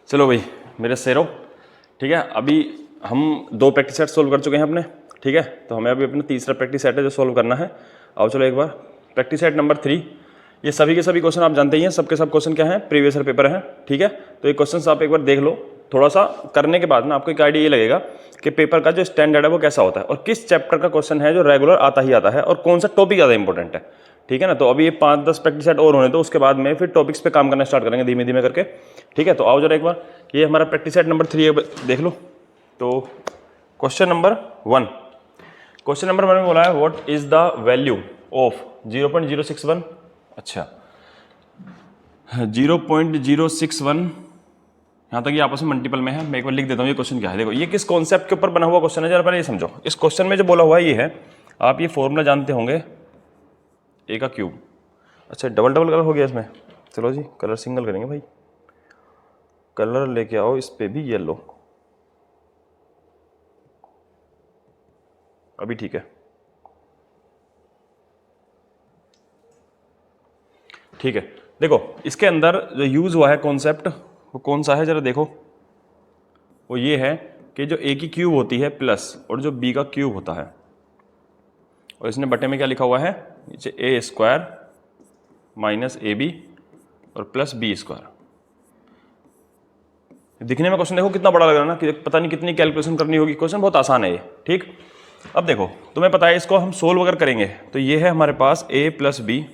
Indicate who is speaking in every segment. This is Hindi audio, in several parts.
Speaker 1: चलो भाई मेरे शेरों, ठीक है। अभी हम 2 प्रैक्टिस सेट सोल्व कर चुके हैं अपने, ठीक है। तो हमें अभी अपना तीसरा प्रैक्टिस सेट है जो सोल्व करना है। आओ चलो एक बार प्रैक्टिस सेट नंबर 3। ये सभी के सभी क्वेश्चन आप जानते ही हैं, सबके सब क्वेश्चन क्या हैं, प्रीवियस ईयर पेपर हैं, ठीक है। तो ये क्वेश्चन आप एक बार देख लो, थोड़ा सा करने के बाद ना आपको एक आइडिया ये लगेगा कि पेपर का जो स्टैंडर्ड है वो कैसा होता है और किस चैप्टर का क्वेश्चन है जो रेगुलर आता ही आता है और कौन सा टॉपिक ज़्यादा इंपॉर्टेंट है, ठीक है ना। तो अभी ये 5-10 प्रैक्टिस सेट और होने तो उसके बाद में फिर टॉपिक्स पे काम करना स्टार्ट करेंगे धीमे धीमे करके, ठीक है। तो आओ जरा एक बार, ये हमारा प्रैक्टिस सेट नंबर 3 देख लो। तो क्वेश्चन नंबर 1, क्वेश्चन नंबर 1 में बोला है what is the value of 0.061। अच्छा 0.061 यहाँ तक ये आपस में मल्टीपल में है। मैं एक बार लिख देता हूँ ये क्वेश्चन क्या है। देखो ये किस कॉन्सेप्ट के ऊपर बना हुआ क्वेश्चन है, जरा पहले ये समझो। इस क्वेश्चन में जो बोला हुआ है ये है, आप ये फॉर्मूला जानते होंगे ए का क्यूब। अच्छा डबल डबल कलर हो गया इसमें, चलो जी कलर सिंगल करेंगे भाई। कलर लेके आओ, इस पे भी येलो, अभी ठीक है, ठीक है। देखो इसके अंदर जो यूज हुआ है कॉन्सेप्ट वो कौन सा है जरा देखो। वो ये है कि जो ए की क्यूब होती है प्लस और जो बी का क्यूब होता है, और इसने बटे में क्या लिखा हुआ है, नीचे ए स्क्वायर माइनस ए बी और प्लस बी स्क्वायर। दिखने में क्वेश्चन देखो कितना बड़ा लग रहा है ना, कि पता नहीं कितनी कैलकुलेशन करनी होगी। क्वेश्चन बहुत आसान है ये, ठीक। अब देखो तुम्हें पता है इसको हम सोल्व अगर करेंगे तो ये है हमारे पास a प्लस बी,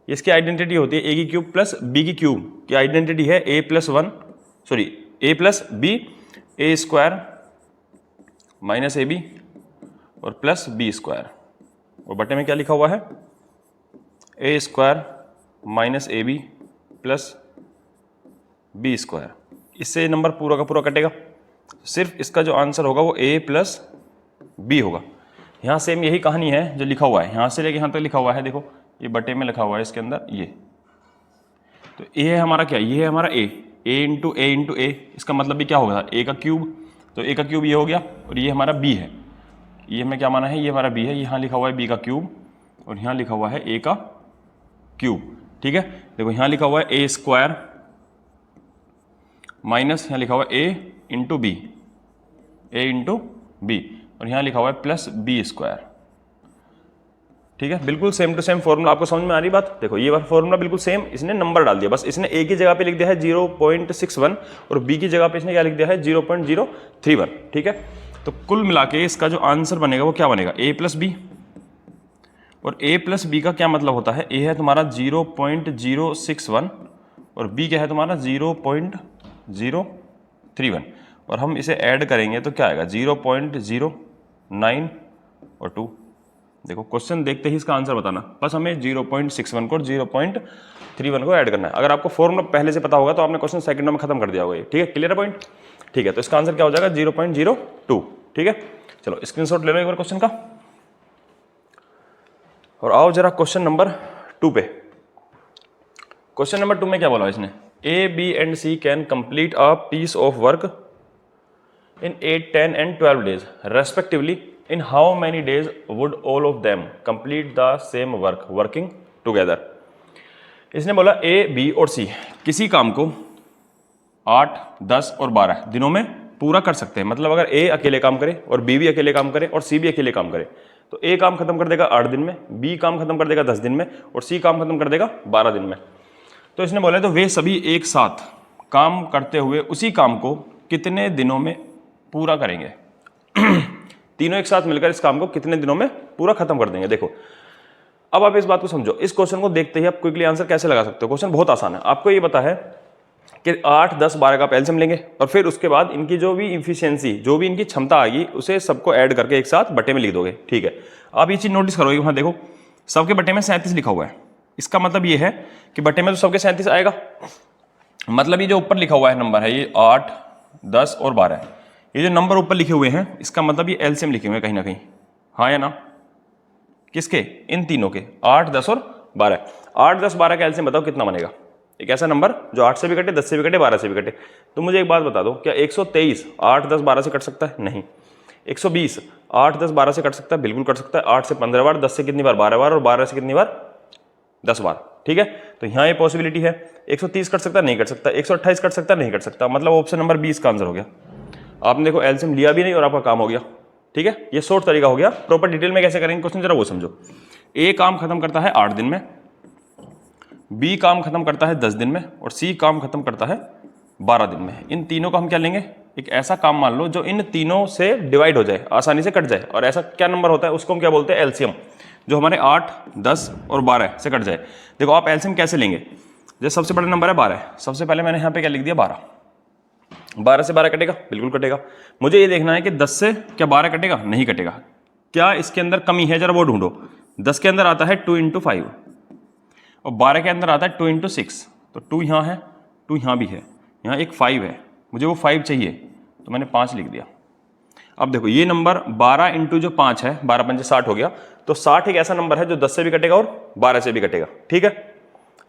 Speaker 1: इसकी आइडेंटिटी होती है ए की क्यूब प्लस बी की क्यूब की आइडेंटिटी है a plus B A square minus A B और प्लस बी स्क्वायर, और बटे में क्या लिखा हुआ है A square minus A B plus B square. इससे नंबर पूरा का पूरा कटेगा, सिर्फ इसका जो आंसर होगा वो a प्लस बी होगा। यहाँ सेम यही कहानी है जो लिखा हुआ है, यहाँ से लेके यहाँ तक लिखा हुआ है। देखो ये बटे में लिखा हुआ है इसके अंदर ये, तो a है हमारा क्या, ये है हमारा a इंटू ए, इसका मतलब भी क्या होगा a का क्यूब, तो a का क्यूब ये हो गया, और ये हमारा b है, ये हमें क्या माना है, ये हमारा b है। यहाँ लिखा हुआ है b का क्यूब और यहाँ लिखा हुआ है a का क्यूब, ठीक है। देखो यहाँ लिखा हुआ है ए स्क्वायर माइनस यहाँ लिखा हुआ है a इंटू बी, और यहाँ लिखा हुआ है प्लस बी स्क्वायर, ठीक है। बिल्कुल सेम टू सेम फॉर्मूला, आपको समझ में आ रही बात। देखो ये वाला फॉर्मूला बिल्कुल सेम, इसने नंबर डाल दिया, बस इसने a की जगह पे लिख दिया है 0.61 और b की जगह पे इसने क्या लिख दिया है 0.031, ठीक है। तो कुल मिला के इसका जो आंसर बनेगा वो क्या बनेगा, a प्लस बी, और a प्लस बी का क्या मतलब होता है, a है तुम्हारा 0.061 और b क्या है तुम्हारा 0.031, और हम इसे ऐड करेंगे तो क्या आएगा 0.09 और 2। देखो क्वेश्चन देखते ही इसका आंसर बताना, बस हमें 0.61 को 0.31 को ऐड करना है। अगर आपको फॉर्मूला पहले से पता होगा तो आपने क्वेश्चन सेकंडों में खत्म कर दिया होगा, ठीक है। क्लियर है पॉइंट, ठीक है। तो इसका आंसर क्या हो जाएगा 0.02, ठीक है। चलो स्क्रीनशॉट ले लो एक बार क्वेश्चन का, और आओ जरा क्वेश्चन नंबर 2 पे। क्वेश्चन नंबर 2 में क्या बोला इसने, A B and C can complete a piece of work in 8, 10 and 12 days respectively. In how many days would all of them complete the same work working together? इसने बोला A, B और C किसी काम को 8, 10 और 12 दिनों में पूरा कर सकते हैं। मतलब अगर A अकेले काम करे और B भी अकेले काम करे और C भी अकेले काम करे तो A काम खत्म कर देगा 8 दिन में, B काम खत्म कर देगा 10 दिन में और C काम खत्म कर देगा 12 दिन में। तो इसने बोला तो वे सभी एक साथ काम करते हुए उसी काम को कितने दिनों में पूरा करेंगे। तीनों एक साथ मिलकर इस काम को कितने दिनों में पूरा खत्म कर देंगे। देखो अब आप इस बात को समझो, इस क्वेश्चन को देखते ही आप क्विकली आंसर कैसे लगा सकते हो। क्वेश्चन बहुत आसान है, आपको ये पता है कि 8, 10, 12 का एलसीएम लेंगे और फिर उसके बाद इनकी जो भी इफिशियंसी, जो भी इनकी क्षमता आएगी उसे सबको ऐड करके एक साथ बटे में लिख दोगे, ठीक है। आप ये चीज नोटिस करोगे, वहां देखो सबके बटे में 37 लिखा हुआ है। इसका मतलब ये है कि बटे में तो सबके 37 आएगा, मतलब ये जो ऊपर लिखा हुआ है नंबर है ये 8, 10 और 12 है। ये जो नंबर ऊपर लिखे हुए हैं इसका मतलब ये एलसीएम लिखे हुए हैं कहीं ना कहीं, हाँ या ना। किसके, इन तीनों के 8, 10 और 12। 8, 10, 12 का एलसीएम बताओ कितना बनेगा। एक ऐसा नंबर जो 8 से भी कटे, 10 से भी कटे, 12 से भी कटे। तो मुझे एक बात बता दो, क्या 123 8, 10, 12 से कट सकता है? नहीं। 120 8, 10, 12 से कट सकता है? बिल्कुल कट सकता है। 8 से 15 बार, 10 से कितनी बार? 12 बार, और 12 से कितनी बार? 10 बार। ठीक है, तो यहाँ ये पॉसिबिलिटी है 130 कट सकता नहीं कट सकता, 128 कट सकता नहीं कट सकता, मतलब ऑप्शन नंबर 20 का आंसर हो गया। आपने देखो एलसीएम लिया भी नहीं और आपका काम हो गया। ठीक है, ये शॉर्ट तरीका हो गया। प्रॉपर डिटेल में कैसे करेंगे क्वेश्चन जरा वो समझो। ए काम खत्म करता है 8 दिन में, बी काम खत्म करता है 10 दिन में और सी काम खत्म करता है 12 दिन में। इन तीनों का हम क्या लेंगे, एक ऐसा काम मान लो जो इन तीनों से डिवाइड हो जाए, आसानी से कट जाए, और ऐसा क्या नंबर होता है उसको हम क्या बोलते हैं, एलसीएम, जो हमारे 8, 10 और 12 से कट जाए। देखो आप एलसीएम कैसे लेंगे, जैसे सबसे बड़ा नंबर है 12, सबसे पहले मैंने यहाँ पे क्या लिख दिया 12, 12 से 12 कटेगा, बिल्कुल कटेगा। मुझे ये देखना है कि 10 से क्या 12 कटेगा, नहीं कटेगा। क्या इसके अंदर कमी है, जरा वो ढूंढो। 10 के अंदर आता है 2 × 5 और 12 के अंदर आता है 2 × 6, तो 2 यहाँ है, 2 यहाँ भी है, यहाँ एक 5 है, मुझे वो 5 चाहिए तो मैंने 5 लिख दिया। अब देखो ये नंबर 12 × जो 5 है, 12 × 5 = 60 हो गया, तो 60 एक ऐसा नंबर है जो 10 से भी कटेगा और 12 से भी कटेगा। ठीक है,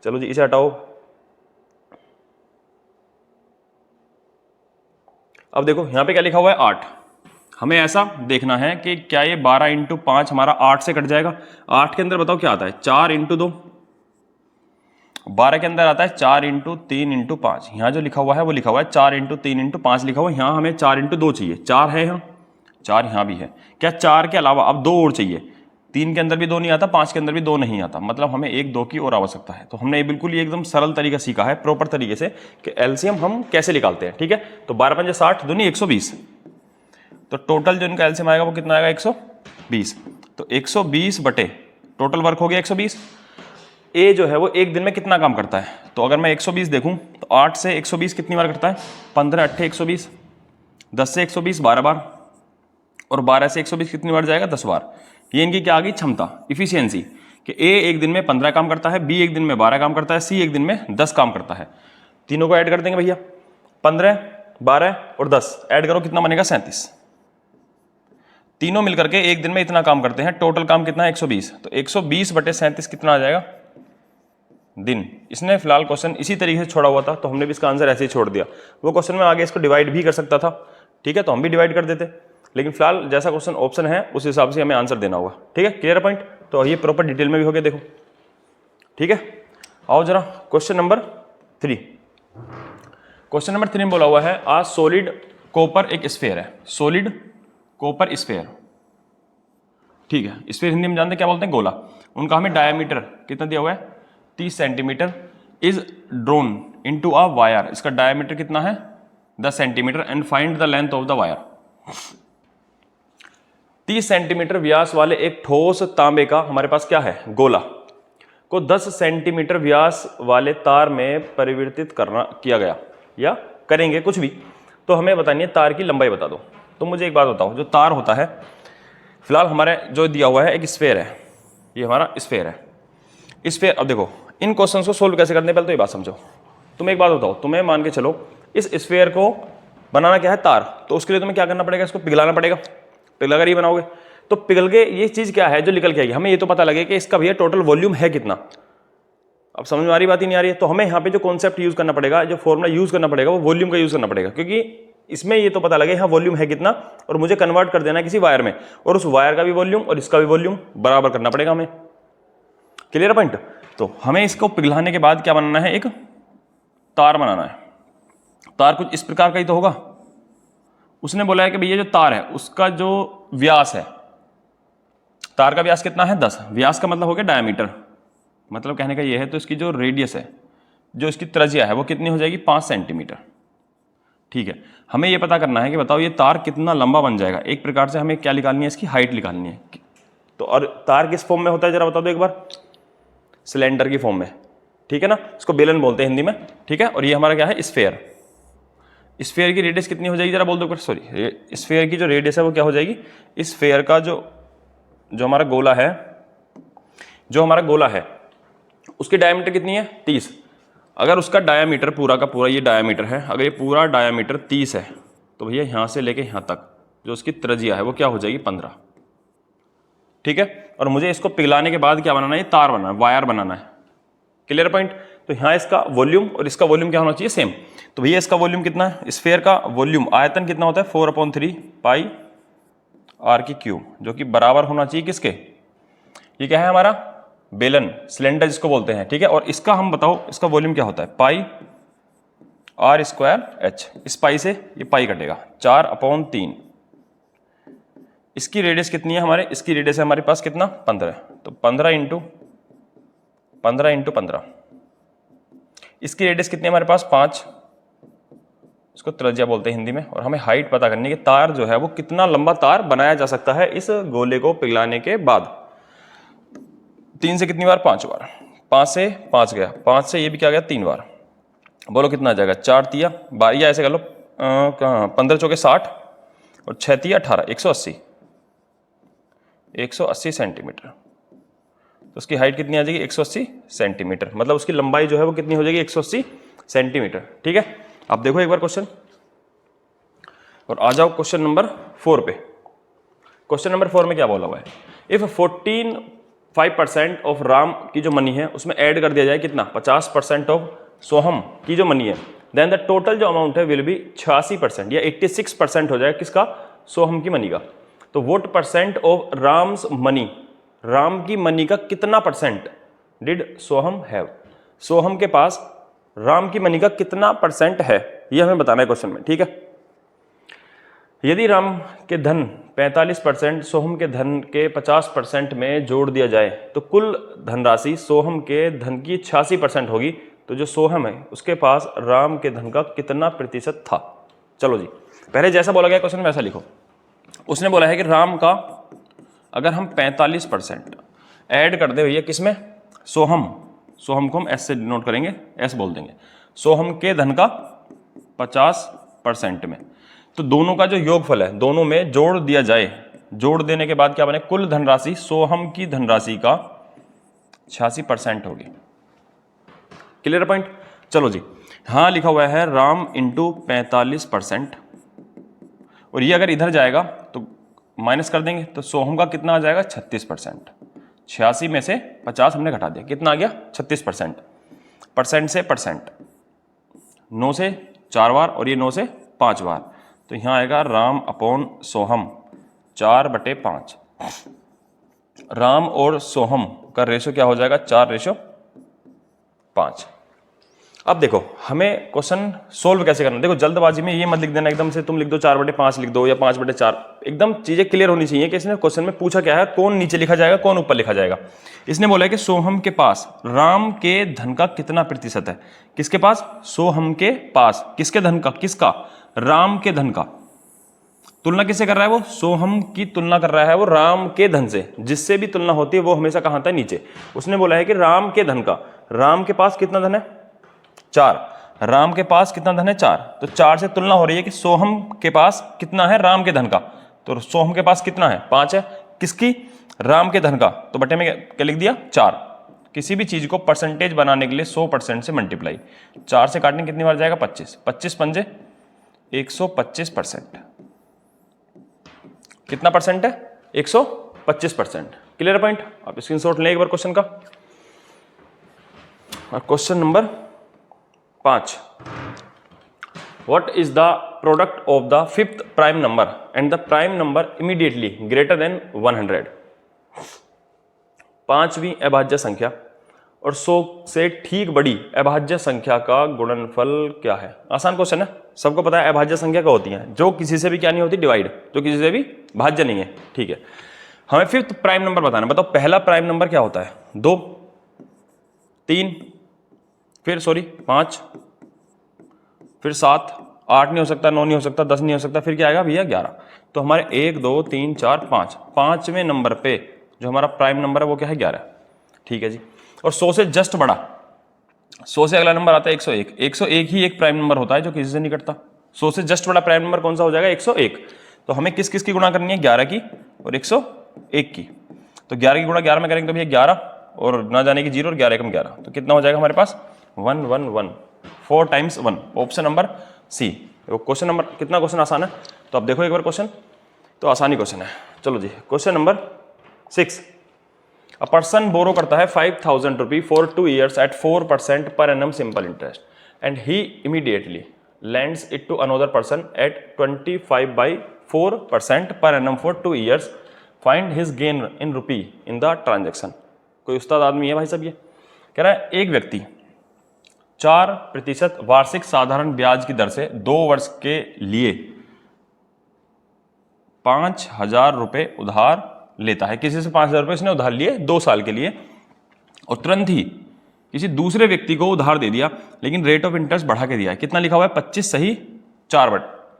Speaker 1: चलो जी इसे हटाओ। अब देखो यहाँ पे क्या लिखा हुआ है 8, हमें ऐसा देखना है कि क्या ये 12 × 5 हमारा 8 से कट जाएगा। 8 के अंदर बताओ क्या आता है, 4 × 2, 12 के अंदर आता है 4 × 3 × 5, यहाँ जो लिखा हुआ है वो लिखा हुआ है 4 × 3 × 5 लिखा हुआ है, यहाँ हमें 4 × 2 चाहिए, 4 है यहाँ, 4 यहाँ भी है। क्या 4 के अलावा अब 2 और चाहिए, 3 के अंदर भी 2 नहीं आता, 5 के अंदर भी 2 नहीं आता, मतलब हमें 1 2 की और आवश्यकता है। तो हमने बिल्कुल ये एकदम सरल तरीका सीखा है प्रॉपर तरीके से कि एलसीएम हम कैसे निकालते हैं। ठीक है, तो 12 × 5 = 60, दूनी 120, तो टोटल जो इनका एलसीएम आएगा वो कितना आएगा, 120। तो 120 बटे टोटल वर्क हो गया 120। ए जो है वो एक दिन में कितना काम करता है, तो अगर मैं 120 देखूं तो 8 से 120 कितनी बार करता है, 15 × 8 = 120, 10 से 120 12 बार, और 12 से 120 कितनी बार जाएगा, 10 बार। ये इनकी क्या आ गई, क्षमता, इफिशियंसी, कि ए एक दिन में 15 काम करता है, बी एक दिन में 12 काम करता है, सी एक दिन में 10 काम करता है। तीनों को ऐड कर देंगे भैया, 15, 12 और 10 ऐड करो, कितना बनेगा, 37। तीनों मिलकर के एक दिन में इतना काम करते हैं, टोटल काम कितना है, 120, तो 120 बटे 37 कितना आ जाएगा, दिन। इसने फिलहाल क्वेश्चन इसी तरीके से छोड़ा हुआ था, तो हमने भी इसका आंसर ऐसे ही छोड़ दिया। वो क्वेश्चन में आगे इसको डिवाइड भी कर सकता था, ठीक है, तो हम भी डिवाइड कर देते, लेकिन फिलहाल जैसा क्वेश्चन ऑप्शन है उस हिसाब से हमें आंसर देना होगा। ठीक है, क्लियर पॉइंट। तो ये प्रॉपर डिटेल में भी हो गया, देखो। ठीक है, आओ जरा क्वेश्चन नंबर 3। क्वेश्चन नंबर 3 में बोला हुआ है आ सॉलिड कॉपर एक स्फीयर है, सॉलिड कॉपर स्फीयर। ठीक है, स्फीयर हिंदी में जानते क्या बोलते हैं, गोला। उनका हमें डायमीटर कितना दिया हुआ है, 30 centimetre, is drawn into a wire. इसका डायमीटर कितना है, 10 centimetre, and find the length of the wire. 30 centimetre व्यास वाले एक ठोस तांबे का हमारे पास क्या है, गोला को 10 सेंटीमीटर व्यास वाले तार में परिवर्तित किया गया या करेंगे कुछ भी, तो हमें बतानी है तार की लंबाई बता दो। तो मुझे एक बात बताओ, जो तार होता है, फिलहाल हमारे जो दिया हुआ है एक स्फीयर है, ये हमारा स्फीयर है। स्फीयर, अब देखो इन क्वेश्चंस को सोल्व कैसे करने, पहले तो ये बात समझो। तुम एक बात बताओ, तुम्हें मान के चलो इस स्फीयर को बनाना क्या है, तार, तो उसके लिए तुम्हें क्या करना पड़ेगा, इसको पिघलाना पड़ेगा। पिघलाकर ये बनाओगे तो पिघल के ये चीज क्या है जो निकल के आएगी, हमें ये तो पता लगे कि इसका भैया टोटल वॉल्यूम है कितना। अब समझ में आ रही बात ही नहीं आ रही है, तो हमें यहाँ पे जो कॉन्सेप्ट यूज करना पड़ेगा, जो फॉर्मूला यूज करना पड़ेगा, वो वॉल्यूम का यूज करना पड़ेगा, क्योंकि इसमें ये तो पता लगे यहाँ वॉल्यूम है कितना, और मुझे कन्वर्ट कर देना है किसी वायर में, और उस वायर का भी वॉल्यूम और इसका भी वॉल्यूम बराबर करना पड़ेगा हमें। Clear point. तो हमें इसको पिघलाने के बाद क्या बनाना है, एक तार बनाना है। तार कुछ इस प्रकार का ही तो होगा। उसने बोला है कि भैया जो तार है उसका जो व्यास है, तार का व्यास कितना है, 10। व्यास का मतलब हो गया डायमीटर, मतलब कहने का ये है, तो इसकी जो रेडियस है, जो इसकी त्रिज्या है, वो कितनी हो जाएगी, 5 सेंटीमीटर। ठीक है, हमें ये पता करना है कि बताओ ये तार कितना लंबा बन जाएगा। एक प्रकार से हमें क्या निकालनी है, इसकी हाइट निकालनी है। तो और तार किस फॉर्म में होता है जरा बता दो एक बार, सिलेंडर की फॉर्म में। ठीक है ना, इसको बेलन बोलते हैं हिंदी में। ठीक है, और ये हमारा क्या है, स्फीयर। स्फीयर की रेडियस कितनी हो जाएगी जरा बोल दो, सॉरी, स्फीयर की जो रेडियस है वो क्या हो जाएगी, स्फीयर का जो हमारा गोला है, जो हमारा गोला है उसकी डायमीटर कितनी है, 30। अगर उसका डायमीटर पूरा का पूरा ये डायमीटर है, अगर ये पूरा डायमीटर 30 है, तो भैया यहाँ से लेके यहाँ तक जो उसकी त्रिज्या है वो क्या हो जाएगी, 15। ठीक है, और मुझे इसको पिघलाने के बाद क्या बनाना है, ये तार बनाना है, वायर बनाना है। Clear point. तो यहाँ इसका वॉल्यूम और इसका वॉल्यूम क्या होना चाहिए, सेम। तो भैया इसका वॉल्यूम कितना है, स्फीयर का वॉल्यूम, आयतन कितना होता है, 4/3 पाई r की क्यूब, जो कि बराबर होना चाहिए किसके, ये क्या है हमारा बेलन, सिलेंडर जिसको बोलते हैं, ठीक है। और इसका हम बताओ इसका वॉल्यूम क्या होता है, पाई आर स्क्वायर एच। इस पाई से ये पाई कटेगा, 4/3। इसकी रेडियस कितनी है हमारे, इसकी रेडियस है हमारे पास कितना, 15। तो 15 इंटू 15। इसकी रेडियस कितनी है हमारे पास, 5। इसको त्रिज्या बोलते हैं हिंदी में। और हमें हाइट पता करनी है कि तार जो है वो कितना लंबा तार बनाया जा सकता है इस गोले को पिघलाने के बाद। 3 से कितनी बार, 5 बार। 5 से 5 गया, 5 से ये भी क्या गया, 3 बार। बोलो कितना आ जाएगा, 4 तिया 12, या ऐसे कर लो 15 चौके 60 और 6 तिया 18, 180 सेंटीमीटर। तो उसकी हाइट कितनी आ जाएगी, 180 सेंटीमीटर। मतलब उसकी लंबाई जो है वो कितनी हो जाएगी, 180 सेंटीमीटर, ठीक है। अब देखो एक बार क्वेश्चन, और आ जाओ क्वेश्चन नंबर 4 पे। क्वेश्चन नंबर 4 में क्या बोला हुआ है, इफ 5% ऑफ राम की जो मनी है उसमें ऐड कर दिया जाए कितना, 50% ऑफ सोहम की जो मनी है, देन द टोटल जो अमाउंट है विल बी 86% या 86% हो जाएगा किसका, सोहम की मनी का। तो what percent of Ram's money, Ram की मनी का कितना परसेंट डिड सोहम हैव, सोहम के पास राम की मनी का कितना परसेंट है, ये हमें बताना है क्वेश्चन में, ठीक है। यदि राम के धन 45% सोहम के धन के 50% में जोड़ दिया जाए तो कुल धनराशि सोहम के धन की 86% होगी। तो जो सोहम है उसके पास राम के धन का कितना प्रतिशत था। चलो जी, पहले जैसा बोला गया क्वेश्चन में वैसा लिखो। उसने बोला है कि राम का अगर हम 45% ऐड कर दे भैया किसमें, सोहम, सोहम को हम एस से डिनोट करेंगे, एस बोल देंगे, सोहम के धन का 50% में, तो दोनों का जो योगफल है दोनों में जोड़ दिया जाए, जोड़ देने के बाद क्या बने, कुल धनराशि सोहम की धनराशि का 86% होगी। Clear point. चलो जी, हाँ लिखा हुआ है राम इंटू 45%, और ये अगर इधर जाएगा तो माइनस कर देंगे, तो सोहम का कितना आ जाएगा, 36%। 86 में से 50 हमने घटा दिया, कितना आ गया, 36%। परसेंट से परसेंट, 9 से 4 बार और ये 9 से 5 बार, तो यहाँ आएगा राम अपॉन सोहम 4/5। राम और सोहम का रेशो क्या हो जाएगा, 4/5। अब देखो हमें क्वेश्चन सोल्व कैसे करना, देखो जल्दबाजी में ये मत लिख देना एकदम से, तुम लिख दो 4/5 लिख दो या 5/4, एकदम चीजें क्लियर होनी चाहिए कि इसने क्वेश्चन में पूछा क्या है, कौन नीचे लिखा जाएगा कौन ऊपर लिखा जाएगा। इसने बोला है कि सोहम के पास राम के धन का कितना प्रतिशत है, किसके पास, सोहम के पास, किसके धन का, किसका, राम के धन का। तुलना किससे कर रहा है वो, सोहम की तुलना कर रहा है वो राम के धन से, जिससे भी तुलना होती है वो हमेशा कहां आता है, नीचे। उसने बोला है कि राम के धन का, राम के पास कितना धन है, 4, राम के पास कितना धन है, 4, तो 4 से तुलना हो रही है कि सोहम के पास कितना है राम के धन का, तो सोहम के पास कितना है, 5 है, किसकी, राम के धन का, तो बटे में क्या लिख दिया, 4। किसी भी चीज को परसेंटेज बनाने के लिए 100% से मल्टीप्लाई, 4 से काटने कितनी बार जाएगा, 25, 25 पंजे 125%। कितना परसेंट है, 125%। Clear point. आप स्क्रीनशॉट लें एक बार क्वेश्चन का। और question number 5, what is the product of the 5th prime number and the prime number immediately greater than 100। 5वीं अभाज्य संख्या और 100 से ठीक बड़ी अभाज्य संख्या का गुणनफल क्या है। आसान क्वेश्चन है, सबको पता है अभाज्य संख्या क्या होती है, जो किसी से भी क्या नहीं होती, डिवाइड, जो किसी से भी भाज्य नहीं है, ठीक है। हमें 5th प्राइम नंबर बताना, बताओ पहला प्राइम नंबर क्या होता है, 2, 3, फिर 5, फिर 7, 8 नहीं हो सकता, 9 नहीं हो सकता, 10 नहीं हो सकता, फिर क्या आएगा भैया 11। तो हमारे 1 2 3 4 5, 5वें नंबर पे जो हमारा प्राइम नंबर है वो क्या है, 11, ठीक है जी। और 100 से जस्ट बड़ा, 100 से अगला नंबर आता है 101। 101 ही एक प्राइम नंबर होता है जो किसी से नहीं कटता। 100 से जस्ट बड़ा प्राइम नंबर कौन सा हो जाएगा, 101। तो हमें किस किस की गुणा करनी है, 11 की और 101 की। तो 11 की गुणा 11 में करेंगे तो भैया 11 और ना जाने की 0 और 11 कम 11, तो कितना हो जाएगा हमारे पास 1 1 1, 4 times 1, option number C. Question number कितना, क्वेश्चन आसान है, तो अब देखो एक बार क्वेश्चन, तो आसानी क्वेश्चन है। चलो जी, क्वेश्चन नंबर 6, अ पर्सन बोरो करता है 5000 rupee for 2 years at 4% per annum simple interest and he immediately lends it to another person at 25/4% per annum for 2 years. Find his gain in rupee in the transaction. कोई उस्ताद आदमी है भाई साहब। ये कह रहा है एक व्यक्ति 4% वार्षिक साधारण ब्याज की दर से 2 वर्ष के लिए 5,000 रुपये उधार लेता है। किसी से 5,000 रुपये इसने उधार लिए 2 साल के लिए, और तुरंत ही किसी दूसरे व्यक्ति को उधार दे दिया, लेकिन रेट ऑफ इंटरेस्ट बढ़ा के दिया है। कितना लिखा हुआ है?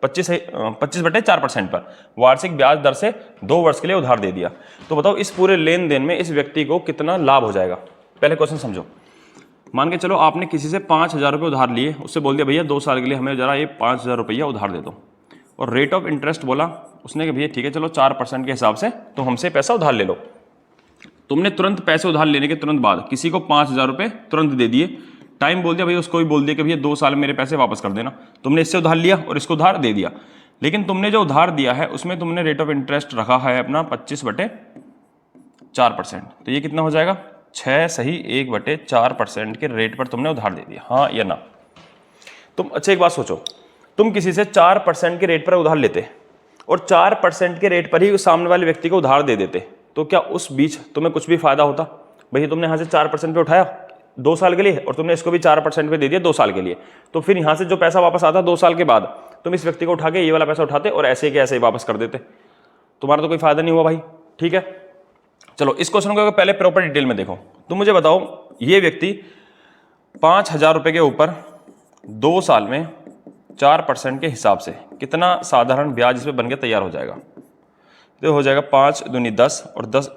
Speaker 1: 25/4% पर वार्षिक ब्याज दर से 2 वर्ष के लिए उधार दे दिया। तो बताओ इस पूरे लेन देन में इस व्यक्ति को कितना लाभ हो जाएगा। पहले क्वेश्चन समझो। मान के चलो आपने किसी से 5,000 रुपये उधार लिए, उससे बोल दिया भैया 2 साल के लिए हमें जरा ये 5,000 रुपया उधार दे दो, और रेट ऑफ इंटरेस्ट बोला उसने कि भैया ठीक है चलो 4% के हिसाब से तो हमसे पैसा उधार ले लो। तुमने तुरंत पैसे उधार लेने के तुरंत बाद किसी को 5,000 रुपये तुरंत दे दिए। टाइम बोल दिया भैया, उसको भी बोल दिया कि भैया 2 साल मेरे पैसे वापस कर देना। तुमने इससे उधार लिया और इसको उधार दे दिया, लेकिन तुमने जो उधार दिया है उसमें तुमने रेट ऑफ इंटरेस्ट रखा है अपना 25/4%। तो ये कितना हो जाएगा? 6 सही 1/4% के रेट पर तुमने उधार दे दिया, हाँ या ना? तुम अच्छा एक बात सोचो, तुम किसी से 4% के रेट पर उधार लेते और 4% के रेट पर ही उस सामने वाले व्यक्ति को उधार दे देते, तो क्या उस बीच तुम्हें कुछ भी फायदा होता? भैया तुमने यहाँ से 4% पे उठाया 2 साल के लिए, और तुमने इसको भी 4% पे दे दिया 2 साल के लिए, तो फिर यहाँ से जो पैसा वापस आता 2 साल के बाद तुम इस व्यक्ति को उठा के ये वाला पैसा उठाते और ऐसे के ऐसे ही वापस कर देते। तुम्हारा तो कोई फायदा नहीं हुआ भाई, ठीक है। चलो इस क्वेश्चन को पहले प्रॉपर डिटेल में देखो। तुम मुझे बताओ ये व्यक्ति 5,000 रुपये के ऊपर 2 साल में 4% के हिसाब से कितना साधारण ब्याज इसमें बन के तैयार हो जाएगा? तो हो जाएगा 5 दूनी 10 और 10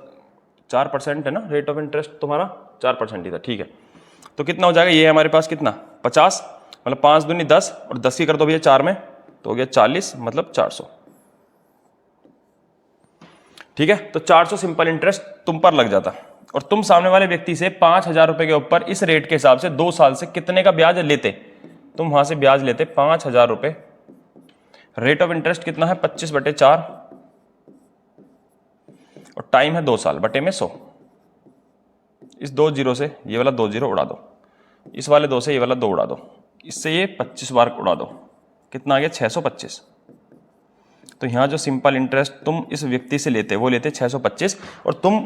Speaker 1: 4% है ना रेट ऑफ इंटरेस्ट तुम्हारा, 4% ही था, ठीक है। तो कितना हो जाएगा ये हमारे पास कितना 50, मतलब 5 दूनी 10 और 10 की कर दो भैया 4 में तो हो गया 40, मतलब 400, ठीक है। तो 400 सिंपल इंटरेस्ट तुम पर लग जाता और तुम सामने वाले व्यक्ति से 5,000 रुपए के ऊपर इस रेट के हिसाब से 2 साल से कितने का ब्याज लेते? तुम वहां से ब्याज लेते 5,000 रुपए, रेट ऑफ इंटरेस्ट कितना है 25/4 और टाइम है 2 साल बटे में 100। इस 2 जीरो से ये वाला 2 जीरो उड़ा दो, इस वाले 2 से ये वाला 2 उड़ा दो, इससे ये 25 बार उड़ा दो, कितना आ गया 625। तो यहाँ जो सिंपल इंटरेस्ट तुम इस व्यक्ति से लेते वो लेते 625, और तुम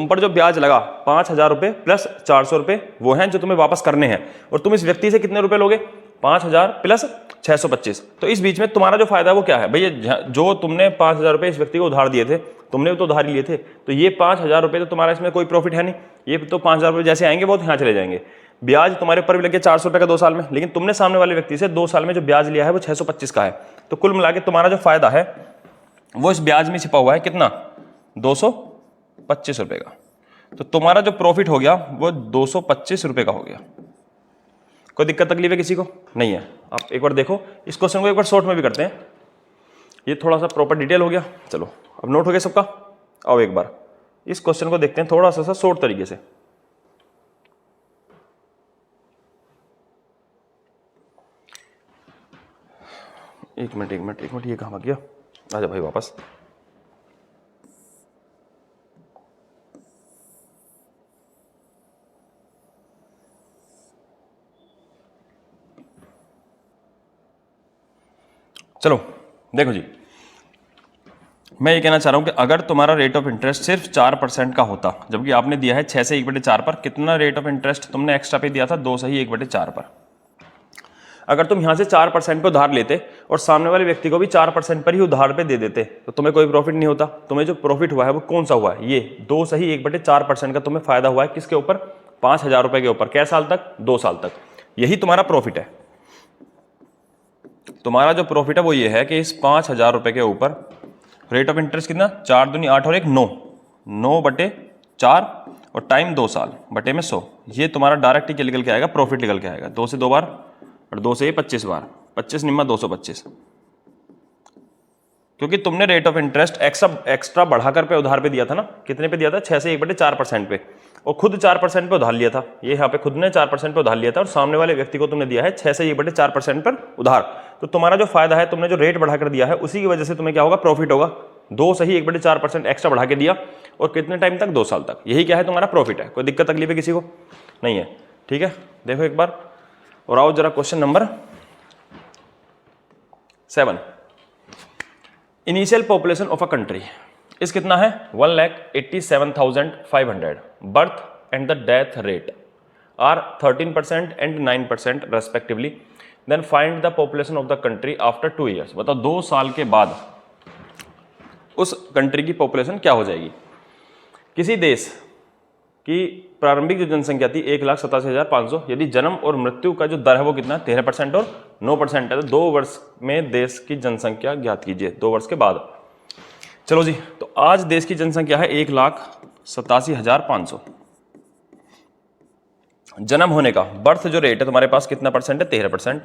Speaker 1: पर जो ब्याज लगा 5,000 रुपये प्लस 400 रुपये वो हैं जो तुम्हें वापस करने हैं, और तुम इस व्यक्ति से कितने रुपए लोगे? 5,000 प्लस 625। तो इस बीच में तुम्हारा जो फायदा है वो क्या है भैया? जो तुमने 5,000 रुपये इस व्यक्ति को उधार दिए थे, तुमने तो उधार लिए थे, तो ये 5,000 रुपये तो तुम्हारा इसमें कोई प्रॉफिट है नहीं। ये तो 5,000 रुपये जैसे आएंगे वो तो यहाँ चले जाएंगे। ब्याज तुम्हारे ऊपर भी लगे 400 रुपये का 2 साल में, लेकिन तुमने सामने वाले व्यक्ति से 2 साल में जो ब्याज लिया है वो 625 का है। तो कुल मिला के तुम्हारा जो फायदा है वो इस ब्याज में छिपा हुआ है कितना? 225 रुपये का। तो तुम्हारा जो प्रॉफिट हो गया वो 225 रुपये का हो गया। कोई दिक्कत तकलीफ है किसी को? नहीं है। आप एक बार देखो इस क्वेश्चन को, एक बार शॉर्ट में भी करते हैं, ये थोड़ा सा प्रॉपर डिटेल हो गया। चलो अब नोट हो गया सबका। आओ एक बार इस क्वेश्चन को देखते हैं थोड़ा सा शॉर्ट तरीके से। एक मिनट ये कहाँ गया? आजा भाई वापस। चलो देखो जी, मैं ये कहना चाह रहा हूं कि अगर तुम्हारा रेट ऑफ इंटरेस्ट सिर्फ 4% का होता, जबकि आपने दिया है 6 से 1/4 पर, कितना रेट ऑफ इंटरेस्ट तुमने एक्स्ट्रा पे दिया था? 2 से ही 1/4 पर। अगर तुम यहां से 4% पे उधार लेते और सामने वाले व्यक्ति को भी 4% पर ही उधार पे दे देते तो तुम्हें कोई प्रॉफिट नहीं होता। तुम्हें जो प्रॉफिट हुआ है वो कौन सा हुआ है? ये 2 से ही 1/4% का तुम्हें फायदा हुआ है। किसके ऊपर? 5,000 रुपए के ऊपर। कै साल तक? 2 साल तक। यही तुम्हारा प्रॉफिट है। तुम्हारा जो प्रॉफिट है वो ये है कि इस 5,000 रुपए के ऊपर रेट ऑफ इंटरेस्ट कितना? 4 दूनी 8 और 1 9, 9/4 और टाइम 2 साल बटे में 100। ये तुम्हारा डायरेक्ट ही निकल के आएगा, प्रॉफिट निकल के आएगा। 2 से 2 बार और 2 से 25 बार, 25 निम्मा 225। क्योंकि तुमने रेट ऑफ इंटरेस्ट एक्स्ट्रा बढ़ाकर पे उधार पे दिया था ना। कितने पे दिया था? 6 से 1/4% पे, और खुद 4% पे उधार लिया था। ये यहाँ पे खुद ने 4% पे उधार लिया था और सामने वाले व्यक्ति को तुमने दिया है 6 से 1/4% पर उधार। तो तुम्हारा जो फायदा है, तुमने जो रेट बढ़ाकर दिया है उसी की वजह से तुम्हें क्या होगा? प्रॉफिट होगा। 2 से ही 1/4% एक्स्ट्रा बढ़ा के दिया, और कितने टाइम तक? 2 साल तक। यही क्या है? तुम्हारा प्रॉफिट है। कोई दिक्कत तकलीफ है किसी को? नहीं है, ठीक है। देखो एक बार और आओ जरा question number 7। Initial population of a country is कितना है 1,87,500. Birth and the death rate are 13% and 9% respectively. Then find the population of the country after 2 years. बताओ 2 साल के बाद उस कंट्री की पॉपुलेशन क्या हो जाएगी. किसी देश की प्रारंभिक जो जनसंख्या थी 1,87,500. यदि जन्म और मृत्यु का जो दर है वो कितना है 13% और 9% है. तो 2 वर्ष में देश की जनसंख्या ज्ञात कीजिए 2 वर्ष के बाद. चलो जी, तो आज देश की जनसंख्या है 1,87,500. जन्म होने का बर्थ जो रेट है तुम्हारे पास कितना परसेंट है 13%.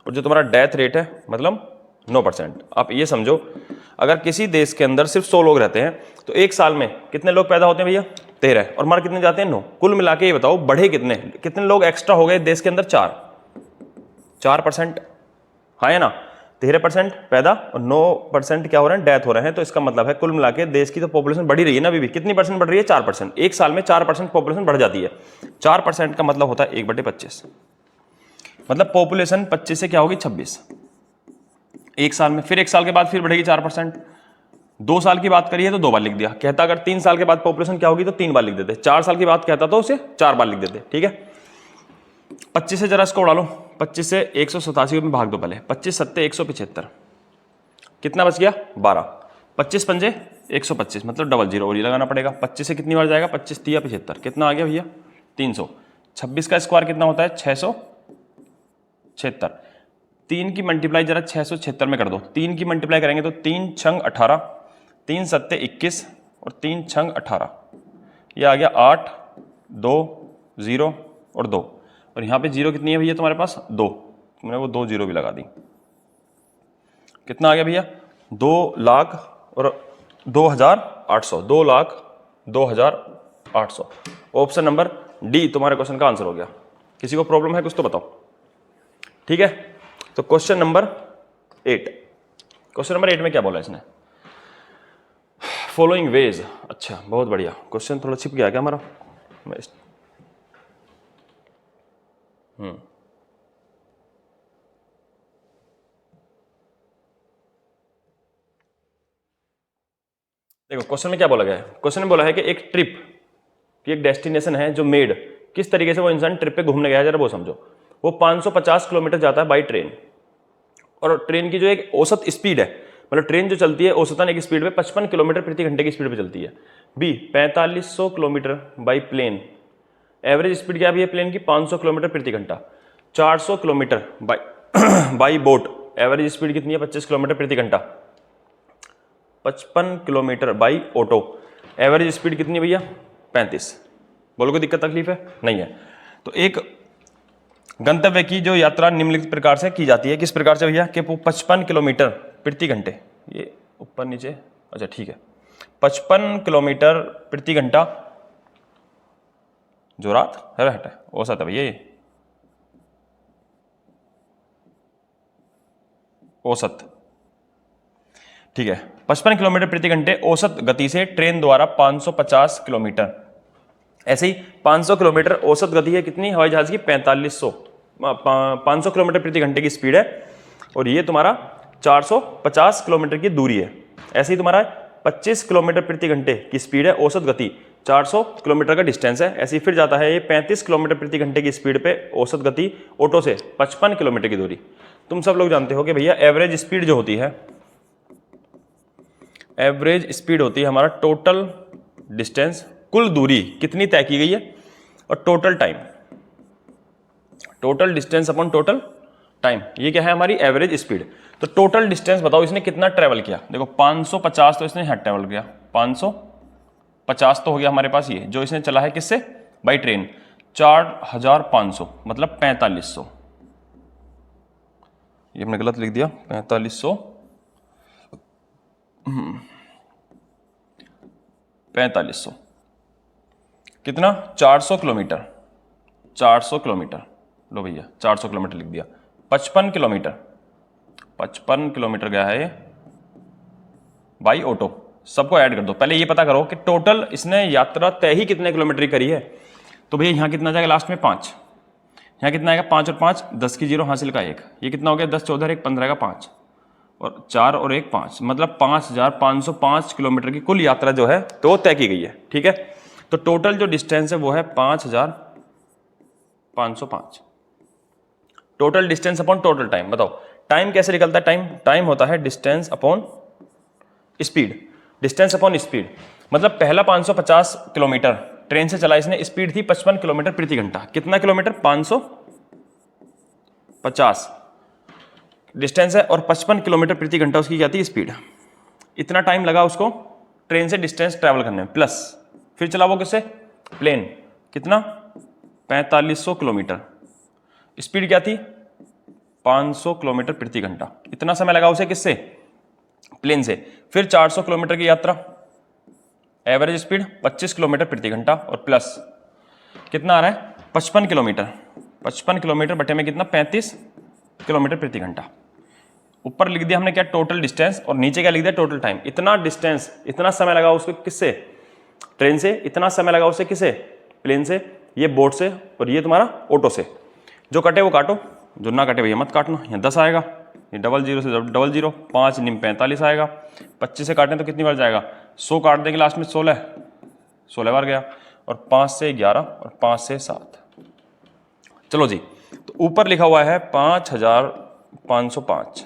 Speaker 1: और जो तुम्हारा डेथ रेट है मतलब 9%. आप ये समझो अगर किसी देश के अंदर सिर्फ 100 लोग रहते हैं तो एक साल में कितने लोग पैदा होते हैं भैया 13, और मर कितने जाते हैं 9. कुल मिला के ये बताओ बढ़े कितने लोग एक्स्ट्रा हो गए देश के अंदर 4%. हाँ है ना, 13% पैदा और 9% क्या हो रहे हैं डेथ हो रहे हैं. तो इसका मतलब है कुल मिला के देश की तो पॉपुलेशन बढ़ी रही है ना अभी भी. कितनी परसेंट बढ़ रही है 4%. एक साल में 4% पॉपुलेशन बढ़ जाती है. 4% का मतलब होता है 1/25. मतलब पॉपुलेशन 25 से क्या होगी 26 एक साल में. फिर एक साल के बाद फिर बढ़ेगी 4%. 2 साल की बात करिए तो 2 बार लिख दिया. कहता अगर 3 साल के बाद पॉपुलेशन क्या होगी तो 3 बार लिख देते. 4 साल की बात कहता तो उसे 4 बार लिख देते. ठीक है, 25 से जरा इसको उड़ा लो. 25 से 187 में भाग दो पहले. 25 सत्ते 175. कितना बच गया 12. 25 पंजे 125 मतलब डबल जीरो और ये लगाना पड़ेगा. 25 से कितनी बार जाएगा 25 3 75. कितना आ गया भैया 300. 26 का स्क्वायर कितना होता है 676. 3 की मल्टीप्लाई जरा 676 में कर दो. 3 की मल्टीप्लाई करेंगे तो 3 छंग 18, 3 सत्ते 21 और 3 छंग 18. ये आ गया 8 2 0 और 2. और यहाँ पे जीरो कितनी है भैया तुम्हारे पास 2. मैंने वो 2 जीरो भी लगा दी. कितना आ गया भैया 2 लाख और 2,800. 2 लाख 2,800. ऑप्शन नंबर डी तुम्हारे क्वेश्चन का आंसर हो गया. किसी को प्रॉब्लम है कुछ तो बताओ. ठीक है, तो क्वेश्चन नंबर 8. क्वेश्चन नंबर 8 में क्या बोला इसने फॉलोइंग वेज. अच्छा बहुत बढ़िया. क्वेश्चन थोड़ा छिप गया क्या हमारा. देखो क्वेश्चन में क्या बोला गया है. क्वेश्चन में बोला है कि एक ट्रिप की एक डेस्टिनेशन है जो मेड. किस तरीके से वो इंसान ट्रिप पे घूमने गया है जरा वो समझो. वो 550 किलोमीटर जाता है बाई ट्रेन. और ट्रेन की जो एक औसत स्पीड है मतलब ट्रेन जो चलती है औसतन एक स्पीड पे 55 किलोमीटर प्रति घंटे की स्पीड पे चलती है. B 4500 kilometre by plane. Average speed क्या भी है प्लेन की 500 किलोमीटर प्रति घंटा. 400 kilometre by boat. Average speed कितनी है 25 किलोमीटर प्रति घंटा. 55 kilometre by auto. Average speed कितनी है भैया 35. बोलो कोई दिक्कत तकलीफ है नहीं है. तो एक गंतव्य की जो यात्रा निम्नलिखित प्रकार से की जाती है. किस प्रकार से भैया कि 55 किलोमीटर प्रति घंटे. ये ऊपर नीचे अच्छा ठीक है 55 किलोमीटर प्रति घंटा जो रात है हटा औसत है भैया. ये औसत ठीक है 55 किलोमीटर प्रति घंटे औसत गति से ट्रेन द्वारा 550 किलोमीटर. ऐसे ही 500 किलोमीटर औसत गति है कितनी हवाई जहाज की 500 किलोमीटर प्रति घंटे की स्पीड है. और ये तुम्हारा 450 किलोमीटर की दूरी है. ऐसे ही तुम्हारा 25 किलोमीटर प्रति घंटे की स्पीड है औसत गति. 400 किलोमीटर का डिस्टेंस है. ऐसे ही फिर जाता है ये 35 किलोमीटर प्रति घंटे की स्पीड पे औसत गति ऑटो से 55 किलोमीटर की दूरी. तुम सब लोग जानते हो कि भैया एवरेज स्पीड जो होती है एवरेज स्पीड होती है हमारा टोटल डिस्टेंस कुल दूरी कितनी तय की गई है और total time. Total distance upon total time ये क्या है हमारी एवरेज स्पीड. तो टोटल डिस्टेंस बताओ इसने कितना ट्रेवल किया. देखो 550 तो इसने यहाँ ट्रेवल किया. 550 तो हो गया हमारे पास ये जो इसने चला है किससे बाई ट्रेन. 4500 मतलब 4500. ये हमने गलत लिख दिया 4500 4500 कितना 400 किलोमीटर. 400 किलोमीटर लो भैया 400 किलोमीटर लिख दिया. 55 किलोमीटर 55 किलोमीटर गया है ये बाई ऑटो. सबको ऐड कर दो. पहले ये पता करो कि टोटल इसने यात्रा तय ही कितने किलोमीटर की करी है. तो भैया यहाँ कितना जाएगा लास्ट में 5. यहाँ कितना आएगा 5 और 5 10 की जीरो हासिल का 1. ये कितना हो गया 10 14 1 15 का 5. और 4 और 1 5, मतलब 5505 किलोमीटर की कुल यात्रा जो है तो तय की गई है। ठीक है, तो टोटल जो डिस्टेंस है वो है 5505। Total distance upon total time. बताओ टाइम कैसे निकलता है? टाइम होता है distance upon speed. Distance upon speed मतलब पहला 550 किलोमीटर ट्रेन से चला इसने, स्पीड थी 55 किलोमीटर प्रति घंटा। कितना किलोमीटर? 550 डिस्टेंस है और 55 किलोमीटर प्रति घंटा उसकी क्या थी? स्पीड। इतना टाइम लगा उसको ट्रेन से डिस्टेंस ट्रैवल करने में, प्लस फिर चला वो किससे? प्लेन। कितना? 4500 किलोमीटर। स्पीड क्या थी? 500 किलोमीटर प्रति घंटा। इतना समय लगा उसे किससे? प्लेन से। फिर 400 किलोमीटर की यात्रा, एवरेज स्पीड 25 किलोमीटर प्रति घंटा, और प्लस कितना आ रहा है? 55 किलोमीटर। 55 किलोमीटर बटे में कितना? 35 किलोमीटर प्रति घंटा। ऊपर लिख दिया हमने क्या? टोटल डिस्टेंस, और नीचे क्या लिख दिया? Total time. इतना डिस्टेंस, इतना समय लगा उसको किससे? ट्रेन से। इतना समय लगा उसे किसे? प्लेन से। ये बोट से, और ये तुम्हारा ऑटो से। जो कटे वो काटो, जो ना कटे भैया मत काटना। यहाँ 10 आएगा, ये 00 से 00, 5 निम 45 आएगा। 25 से काटें तो कितनी बार जाएगा? 100 काट देंगे लास्ट में, 16 बार गया, और 5 से 11 और 5 से 7। चलो जी, तो ऊपर लिखा हुआ है 5505,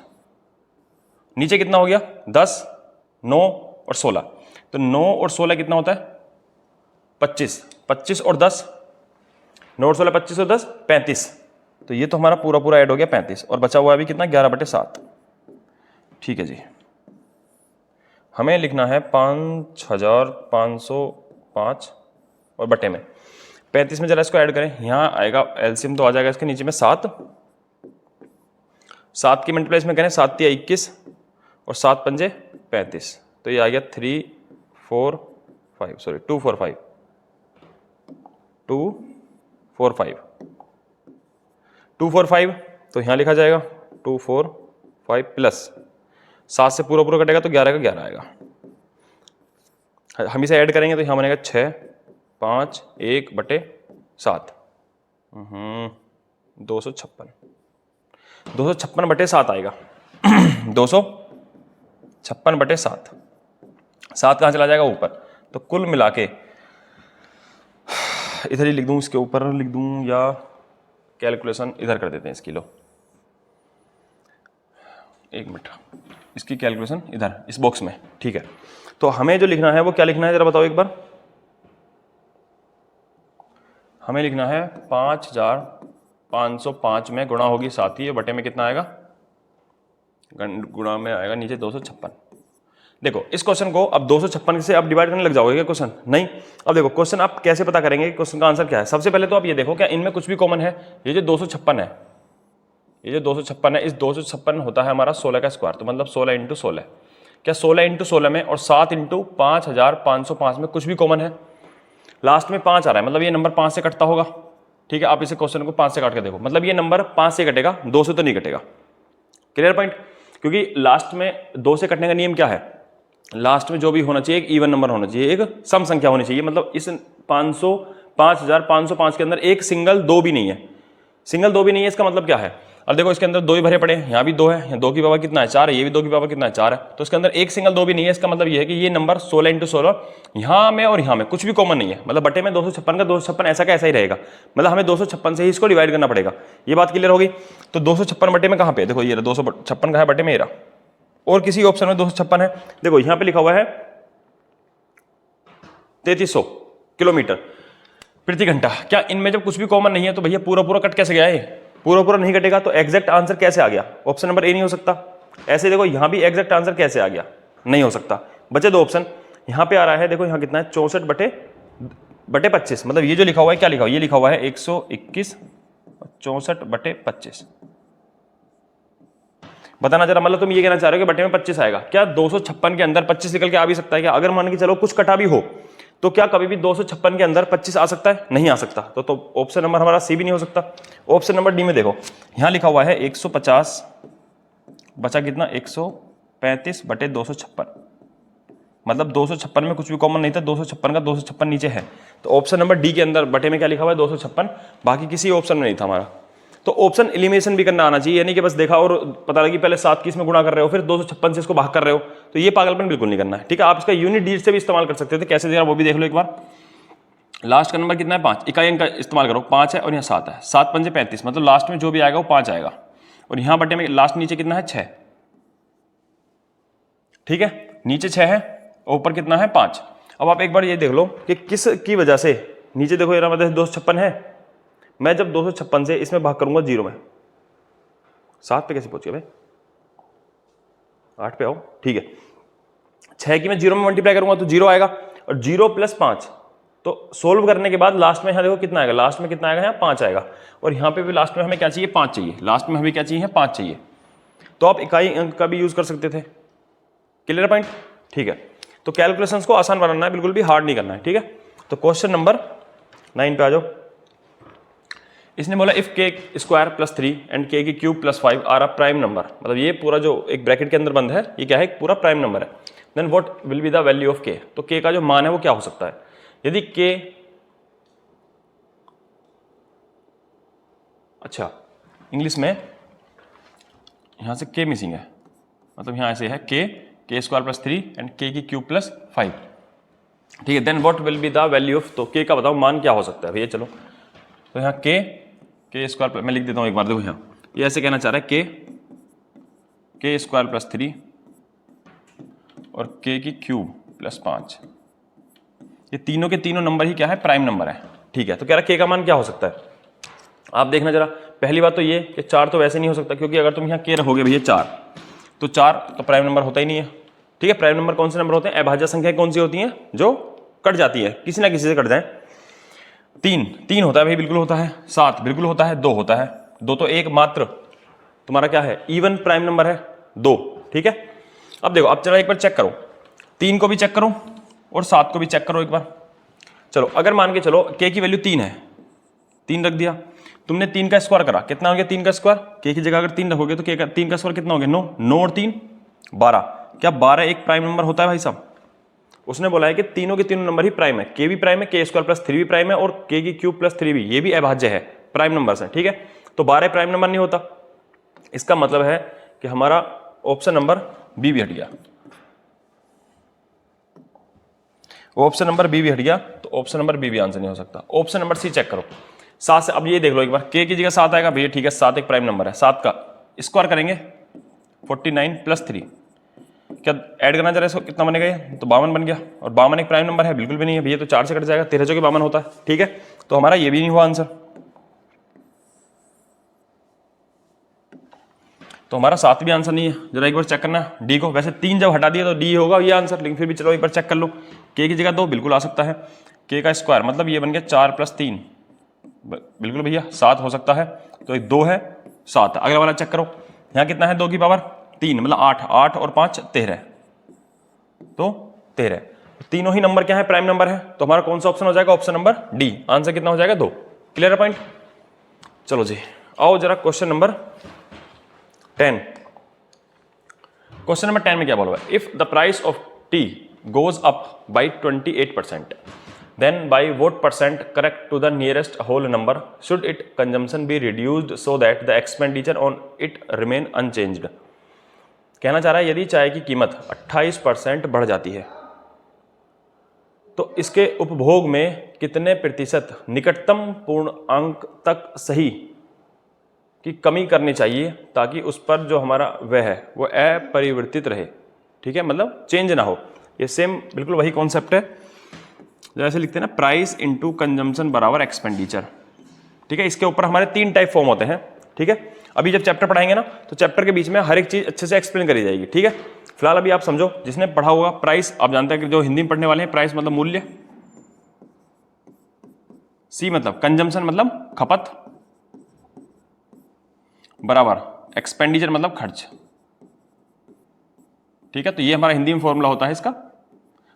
Speaker 1: नीचे कितना हो गया? 10, 9 और 16। तो 9 और 16 कितना होता है? 25। 25 और 10, 9 और 16, 25 और 10 35। तो ये तो हमारा पूरा पूरा ऐड हो गया 35, और बचा हुआ है अभी कितना? 11/7। ठीक है जी, हमें लिखना है 5505 और बटे में 35 में। जरा इसको ऐड करें, यहाँ आएगा एलसीएम तो आ जाएगा इसके नीचे में 7 की मल्टीप्लाई में करें, 7 या 21 और 7 पंजे 35। तो ये आ गया 245 245। तो यहाँ लिखा जाएगा 245 प्लस 7 से पूरा पूरा कटेगा तो 11 का 11 आएगा। हम इसे ऐड करेंगे तो यहाँ बनेगा 6, 5, 1/7, 256/7 आएगा। 256/7। 7 कहाँ चला जाएगा? ऊपर। तो कुल मिला के इधर ही लिख दूं, इसके ऊपर लिख दूं, या कैलकुलेशन इधर कर देते हैं इसकी। लो 1 मिनट, इसकी कैलकुलेशन इधर इस बॉक्स में। ठीक है, तो हमें जो लिखना है वो क्या लिखना है जरा बताओ एक बार। हमें लिखना है 5505 में गुणा होगी 7 ही, बटे में कितना आएगा? गुणा में आएगा नीचे 256। देखो इस क्वेश्चन को अब 256 से आप डिवाइड करने लग जाओगे क्या क्वेश्चन? नहीं। अब देखो क्वेश्चन आप कैसे पता करेंगे क्वेश्चन का आंसर क्या है? सबसे पहले तो आप ये देखो क्या इनमें कुछ भी कॉमन है? ये जो 256 है, ये जो 256 है, इस 256 होता है हमारा 16 का स्क्वायर, तो मतलब 16 × 16। क्या 16 × 16 में और 7 × 5505 में कुछ भी कॉमन है? लास्ट में 5 आ रहा है, मतलब ये नंबर 5 से कटता होगा। ठीक है, आप इसे क्वेश्चन को 5 से काट के देखो, मतलब ये नंबर 5 से कटेगा, 2 से तो नहीं कटेगा। Clear point? क्योंकि लास्ट में 2 से कटने का नियम क्या है? लास्ट में जो भी होना चाहिए एक इवन नंबर होना चाहिए, एक सम संख्या होनी चाहिए। मतलब इस 5505 के अंदर एक सिंगल 2 भी नहीं है। सिंगल 2 भी नहीं है, इसका मतलब क्या है? अब देखो इसके अंदर 2 ही भरे पड़े हैं, यहाँ भी 2 है, यहाँ 2 की पावर कितना है? 4 है, ये भी 2 की पावर कितना है? 4 है। तो इसके अंदर एक सिंगल 2 भी नहीं है। इसका मतलब ये है कि ये नंबर 16 × 16 यहाँ में और यहाँ में कुछ भी कॉमन नहीं है। मतलब बटे में 256 का 256 ऐसा का ऐसा ही रहेगा। मतलब हमें 256 से ही इसको डिवाइड करना पड़ेगा। ये बात क्लियर होगी? तो 256 बटे में कहाँ पे? देखो ये 256 का है बटे में, ये रहा। और किसी ऑप्शन में 256 है, देखो यहाँ पे लिखा हुआ है 3300 किलोमीटर प्रति घंटा। क्या इनमें जब कुछ भी कॉमन नहीं है तो भैया पूरा पूरा कट कैसे गया है? पूरा पूरा नहीं कटेगा तो एग्जैक्ट आंसर कैसे आ गया? ऑप्शन नंबर ए नहीं हो सकता। ऐसे देखो यहाँ भी एग्जैक्ट आंसर कैसे आ गया? नहीं हो सकता। बचे 2 ऑप्शन। यहाँ पे आ रहा है, देखो यहाँ कितना है? 64/25। मतलब ये जो लिखा हुआ है, क्या लिखा हुआ है? ये लिखा हुआ है 121 64/25। बताना जरा, मतलब तुम ये कहना चाह रहे हो कि बटे में 25 आएगा। क्या 256 के अंदर 25 निकल के आ भी सकता है क्या? अगर मान के चलो कुछ कटा भी हो तो क्या कभी भी 256 के अंदर 25 आ सकता है? नहीं आ सकता। तो ऑप्शन नंबर हमारा सी भी नहीं हो सकता। ऑप्शन नंबर डी में देखो, यहां लिखा हुआ है 150, बचा कितना? 135/256। मतलब 256 में कुछ भी कॉमन नहीं था, 256 का 256 नीचे है। तो ऑप्शन नंबर डी के अंदर बटे में क्या लिखा हुआ है? 256। बाकी किसी ऑप्शन में नहीं था हमारा। तो ऑप्शन एलिमिनेशन भी करना आना चाहिए, यानी कि बस देखा और पता लगी पहले 7 की इसमें गुणा कर रहे हो फिर 256 से इसको भाग कर रहे हो, तो ये पागलपन बिल्कुल नहीं करना है। ठीक है, आप इसका यूनिट डिजिट से भी इस्तेमाल कर सकते थे, कैसे दिया वो भी देख लो एक बार। लास्ट का नंबर कितना है 5, इकाई अंक का इस्तेमाल करो, 5 है और यहाँ 7 है, 7 पंजे 35, मतलब लास्ट में जो भी आएगा वो 5 आएगा, और यहाँ बटे में लास्ट नीचे कितना है 6। ठीक है, नीचे 6 है और ऊपर कितना है 5। अब आप एक बार ये देख लो कि किस की वजह से नीचे देखो ये मतलब 256 है, मैं जब 256 से इसमें भाग करूंगा 0 में, 7 पे कैसे पहुंच गया भाई, 8 पे आओ। ठीक है, 6 की मैं 0 में मल्टीप्लाई करूंगा तो 0 आएगा, और 0 + 5, तो सोल्व करने के बाद लास्ट में यहाँ देखो कितना आएगा, लास्ट में कितना आएगा यहाँ 5 आएगा, और यहाँ पे भी लास्ट में हमें क्या चाहिए 5 चाहिए, लास्ट में हमें क्या चाहिए 5 चाहिए। तो आप इकाई अंक का भी यूज कर सकते थे। Clear point? ठीक है, तो कैलकुलेशंस को आसान बनाना है, बिल्कुल भी हार्ड नहीं करना है। ठीक है, तो क्वेश्चन नंबर 9 पे आ जाओ। इसने बोला if k² + 3 and k³ + 5 are a prime number, मतलब ये पूरा जो एक ब्रैकेट के अंदर बंद है ये क्या है, एक पूरा प्राइम नंबर है, then what will be the value of k, तो k का जो मान है वो क्या हो सकता है। यदि k, अच्छा इंग्लिश में यहां से k मिसिंग है, मतलब यहां ऐसे है k² + 3 एंड k³ + 5। ठीक है, then what will be the value of, तो k का बताओ मान क्या हो सकता है भैया। चलो तो यहाँ k² मैं लिख देता हूँ एक बार, देखो यहाँ ये ऐसे कहना चाह रहा है k² + 3 और k³ + 5, ये तीनों के तीनों नंबर ही क्या है, प्राइम नंबर है। ठीक है, तो कह रहा है k का मान क्या हो सकता है। आप देखना जरा, पहली बात तो ये कि 4 तो वैसे नहीं हो सकता, क्योंकि अगर तुम यहाँ k रखोगे भैया 4, तो 4 तो प्राइम नंबर होता ही नहीं है। ठीक है, प्राइम नंबर कौन से नंबर होते हैं, अभाज्य संख्याएं कौन सी होती हैं जो कट जाती है, किसी ना किसी से कट जाए। 3 होता है भाई, बिल्कुल होता है। 7 बिल्कुल होता है। 2 होता है, 2 तो एक मात्र तुम्हारा क्या है, इवन प्राइम नंबर है 2। ठीक है, अब देखो, अब चलो एक बार चेक करो, 3 को भी चेक करो और 7 को भी चेक करो एक बार। चलो अगर मान के चलो k की वैल्यू 3 है, 3 रख दिया, तुमने 3 का स्क्वायर करा, कितना हो गया 3 का स्क्वायर, k की जगह अगर 3 रखोगे तो k का 3 का स्क्वायर कितना हो गया 9, 9 और 3 12। क्या 12 एक प्राइम नंबर होता है भाई साहब। उसने बोला है कि तीनों के तीनों नंबर ही प्राइम है, k भी प्राइम है, k² + 3 भी प्राइम है, और k³ + 3 भी, ये भी अभाज्य है, प्राइम नंबर्स हैं। ठीक है, तो 12 प्राइम नंबर नहीं होता, इसका मतलब है कि हमारा ऑप्शन नंबर बी भी हट गया, ऑप्शन नंबर बी भी हट गया, तो ऑप्शन नंबर बी भी आंसर नहीं हो सकता। ऑप्शन नंबर सी चेक करो, 7 से, अब ये देख लो एक बार, k की जगह 7 आएगा भैया, ठीक है 7 एक प्राइम नंबर है, 7 का स्क्वायर करेंगे 49 + 3, क्या ऐड करना चाह रहे हैं इसको, कितना बनेगा ये, तो 52 बन गया, और 52 एक प्राइम नंबर है, बिल्कुल भी नहीं है भैया, तो 4 से कट जाएगा, 13 जो कि 52 होता है। ठीक है, तो हमारा ये भी नहीं हुआ आंसर, तो हमारा 7 भी आंसर नहीं है। जरा एक बार चेक करना डी को, वैसे 3 जब हटा दिया तो डी होगा ये आंसर, लेकिन फिर भी चलो एक बार चेक कर लो, k की जगह 2 बिल्कुल आ सकता है, k का स्क्वायर मतलब ये बन गया 4 + 3, बिल्कुल भैया 7 हो सकता है, तो 2 है 7। अगला वाला चेक करो, यहाँ कितना है 2 की पावर 3, मतलब 8, 8 और 5 13, तो 13, तीनों ही नंबर क्या है, प्राइम नंबर है, तो हमारा कौन सा ऑप्शन हो जाएगा, ऑप्शन नंबर डी। आंसर कितना हो जाएगा 2। Clear point? चलो जी आओ जरा क्वेश्चन नंबर 10। क्वेश्चन नंबर 10 में क्या बोला है, if the price of T goes up by 28%, then by what percent correct to the nearest whole number should its consumption be reduced so that the expenditure on it remain unchanged। कहना चाह रहा है यदि चाय की कीमत 28% बढ़ जाती है तो इसके उपभोग में कितने प्रतिशत निकटतम पूर्णांक तक सही की कमी करनी चाहिए ताकि उस पर जो हमारा व्यय है वो अपरिवर्तित रहे। ठीक है, मतलब चेंज ना हो। ये सेम बिल्कुल वही कॉन्सेप्ट है जैसे लिखते हैं ना, प्राइस इंटू कंजम्पशन बराबर एक्सपेंडिचर। ठीक है, इसके ऊपर हमारे 3 टाइप फॉर्म होते हैं। ठीक है, अभी जब चैप्टर पढ़ाएंगे ना तो चैप्टर के बीच में हर एक चीज अच्छे से एक्सप्लेन करी जाएगी। ठीक है, फिलहाल अभी आप समझो, जिसने पढ़ा होगा प्राइस, आप जानते हैं कि जो हिंदी में पढ़ने वाले हैं, प्राइस मतलब मूल्य, सी मतलब कंजम्पशन मतलब खपत, बराबर एक्सपेंडिचर मतलब खर्च। ठीक है, तो ये हमारा हिंदी में फॉर्मूला होता है इसका,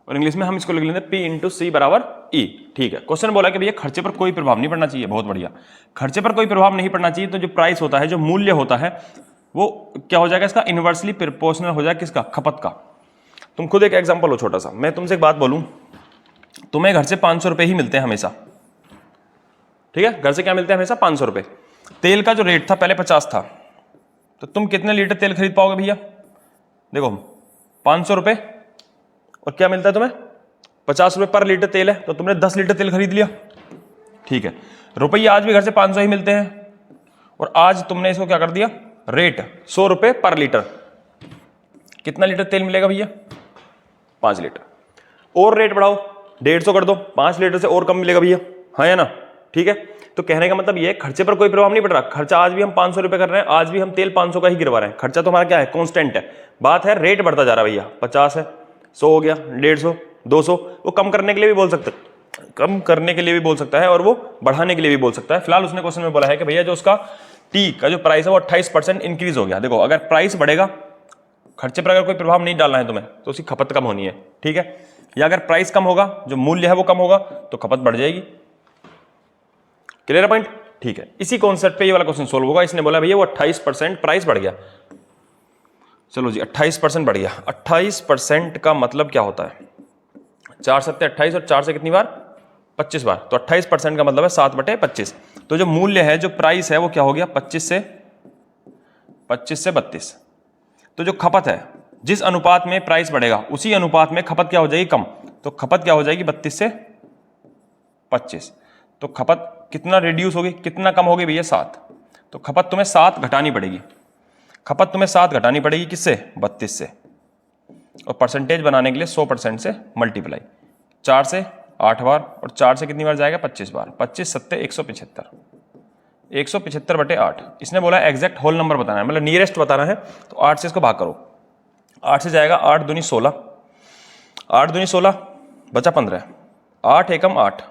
Speaker 1: और इंग्लिश में हम इसको लिख लेते हैं P इंटू सी बराबर E। ठीक है, क्वेश्चन बोला कि भैया खर्चे पर कोई प्रभाव नहीं पड़ना चाहिए। बहुत बढ़िया, खर्चे पर कोई प्रभाव नहीं पड़ना चाहिए, तो जो प्राइस होता है, जो मूल्य होता है, वो क्या हो जाएगा इसका, इनवर्सली प्रोपोर्शनल हो जाएगा किसका, खपत का। तुम खुद एक एग्जाम्पल हो छोटा सा, मैं तुमसे एक बात बोलूं, तुम्हें घर से 500 रुपये ही मिलते हैं हमेशा। ठीक है, घर से क्या मिलते हैं हमेशा, 500 रुपये। तेल का जो रेट था पहले 50 था, तो तुम कितने लीटर तेल खरीद पाओगे भैया? देखो 500 रुपये, और क्या मिलता है तुम्हें? 50 रुपये पर लीटर तेल है, तो तुमने 10 लीटर तेल खरीद लिया। ठीक है, रुपये आज भी घर से 500 ही मिलते हैं, और आज तुमने इसको क्या कर दिया, रेट 100 रुपये पर लीटर। कितना लीटर तेल मिलेगा भैया? 5 लीटर। और रेट बढ़ाओ, 150 कर दो, 5 लीटर से और कम मिलेगा भैया, हाँ या ना? ठीक है, तो कहने का मतलब ये खर्चे पर कोई प्रभाव नहीं पड़ रहा। खर्चा आज भी हम 500 रुपये कर रहे हैं, आज भी हम तेल 500 का ही गिरवा रहे हैं, खर्चा तो हमारा क्या है, कांस्टेंट है। बात है रेट बढ़ता जा रहा है भैया, 50 है, 100 हो गया, 150, 200। वो कम करने के लिए भी बोल सकते, कम करने के लिए भी बोल सकता है, और वो बढ़ाने के लिए भी बोल सकता है। फिलहाल उसने क्वेश्चन में बोला है कि भैया जो उसका टी का जो प्राइस है वो 28% इंक्रीज हो गया। देखो अगर प्राइस बढ़ेगा, खर्चे पर अगर कोई प्रभाव नहीं डालना है तुम्हें, तो उसकी खपत कम होनी है। ठीक है, या अगर प्राइस कम होगा, जो मूल्य है वो कम होगा, तो खपत बढ़ जाएगी। क्लियर है पॉइंट? ठीक है, इसी कॉन्सेप्ट पे ये वाला क्वेश्चन सोल्व होगा। इसने बोला भैया वो 28% प्राइस बढ़ गया। चलो जी, 28% बढ़ गया। 28% का मतलब क्या होता है? 4 सत्ते 28, और 4 से कितनी बार? 25 बार। तो 28% का मतलब है 7/25। तो जो मूल्य है, जो प्राइस है, वो क्या हो गया? 25 से 32। तो जो खपत है, जिस अनुपात में प्राइस बढ़ेगा उसी अनुपात में खपत क्या हो जाएगी? कम। तो खपत क्या हो जाएगी? 32 से 25। तो खपत कितना रिड्यूस होगी, कितना कम होगी भैया? 7। तो खपत तुम्हें 7 घटानी पड़ेगी। खपत तुम्हें 7 घटानी पड़ेगी किससे? 32 से। और परसेंटेज बनाने के लिए 100% से मल्टीप्लाई, 4 से 8 बार, और 4 से कितनी बार जाएगा? 25 बार। 25 सत्ते 175, 175/8। इसने बोला एग्जैक्ट होल नंबर बताना है, मतलब नियरेस्ट बताना है। तो 8 से इसको भाग करो, 8 से जाएगा 8 दूनी 16, 8 दूनी 16, बचा 15, 8 एकम 8,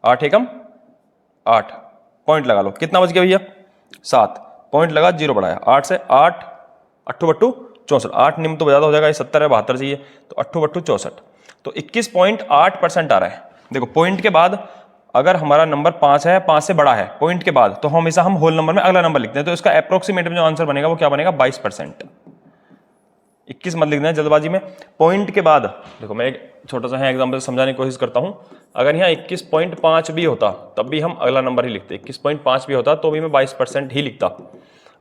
Speaker 1: 8 एकम 8, पॉइंट लगा लो। कितना बच गया भैया? 7। पॉइंट लगा, 0 बढ़ाया, 8 से 8, 8×2 64, 8 निम्न तो ज़्यादा हो जाएगा, ये 70 है, 72 चाहिए, तो 8×2 64। तो 21.8% आ रहा है। देखो पॉइंट के बाद अगर हमारा नंबर 5 है, 5 से बड़ा है पॉइंट के बाद, तो हमेशा हम होल नंबर में अगला नंबर लिखते हैं। तो इसका अप्रोक्सीमेट में जो आंसर बनेगा वो क्या बनेगा? 22%। 21 मत लिखना है जल्दबाजी में। पॉइंट के बाद देखो, मैं एक छोटा सा है एग्जाम्पल समझाने की कोशिश करता हूं। अगर यहाँ 21.5 भी होता तब भी हम अगला नंबर ही लिखते, 21.5 भी होता तो भी मैं 22% ही लिखता।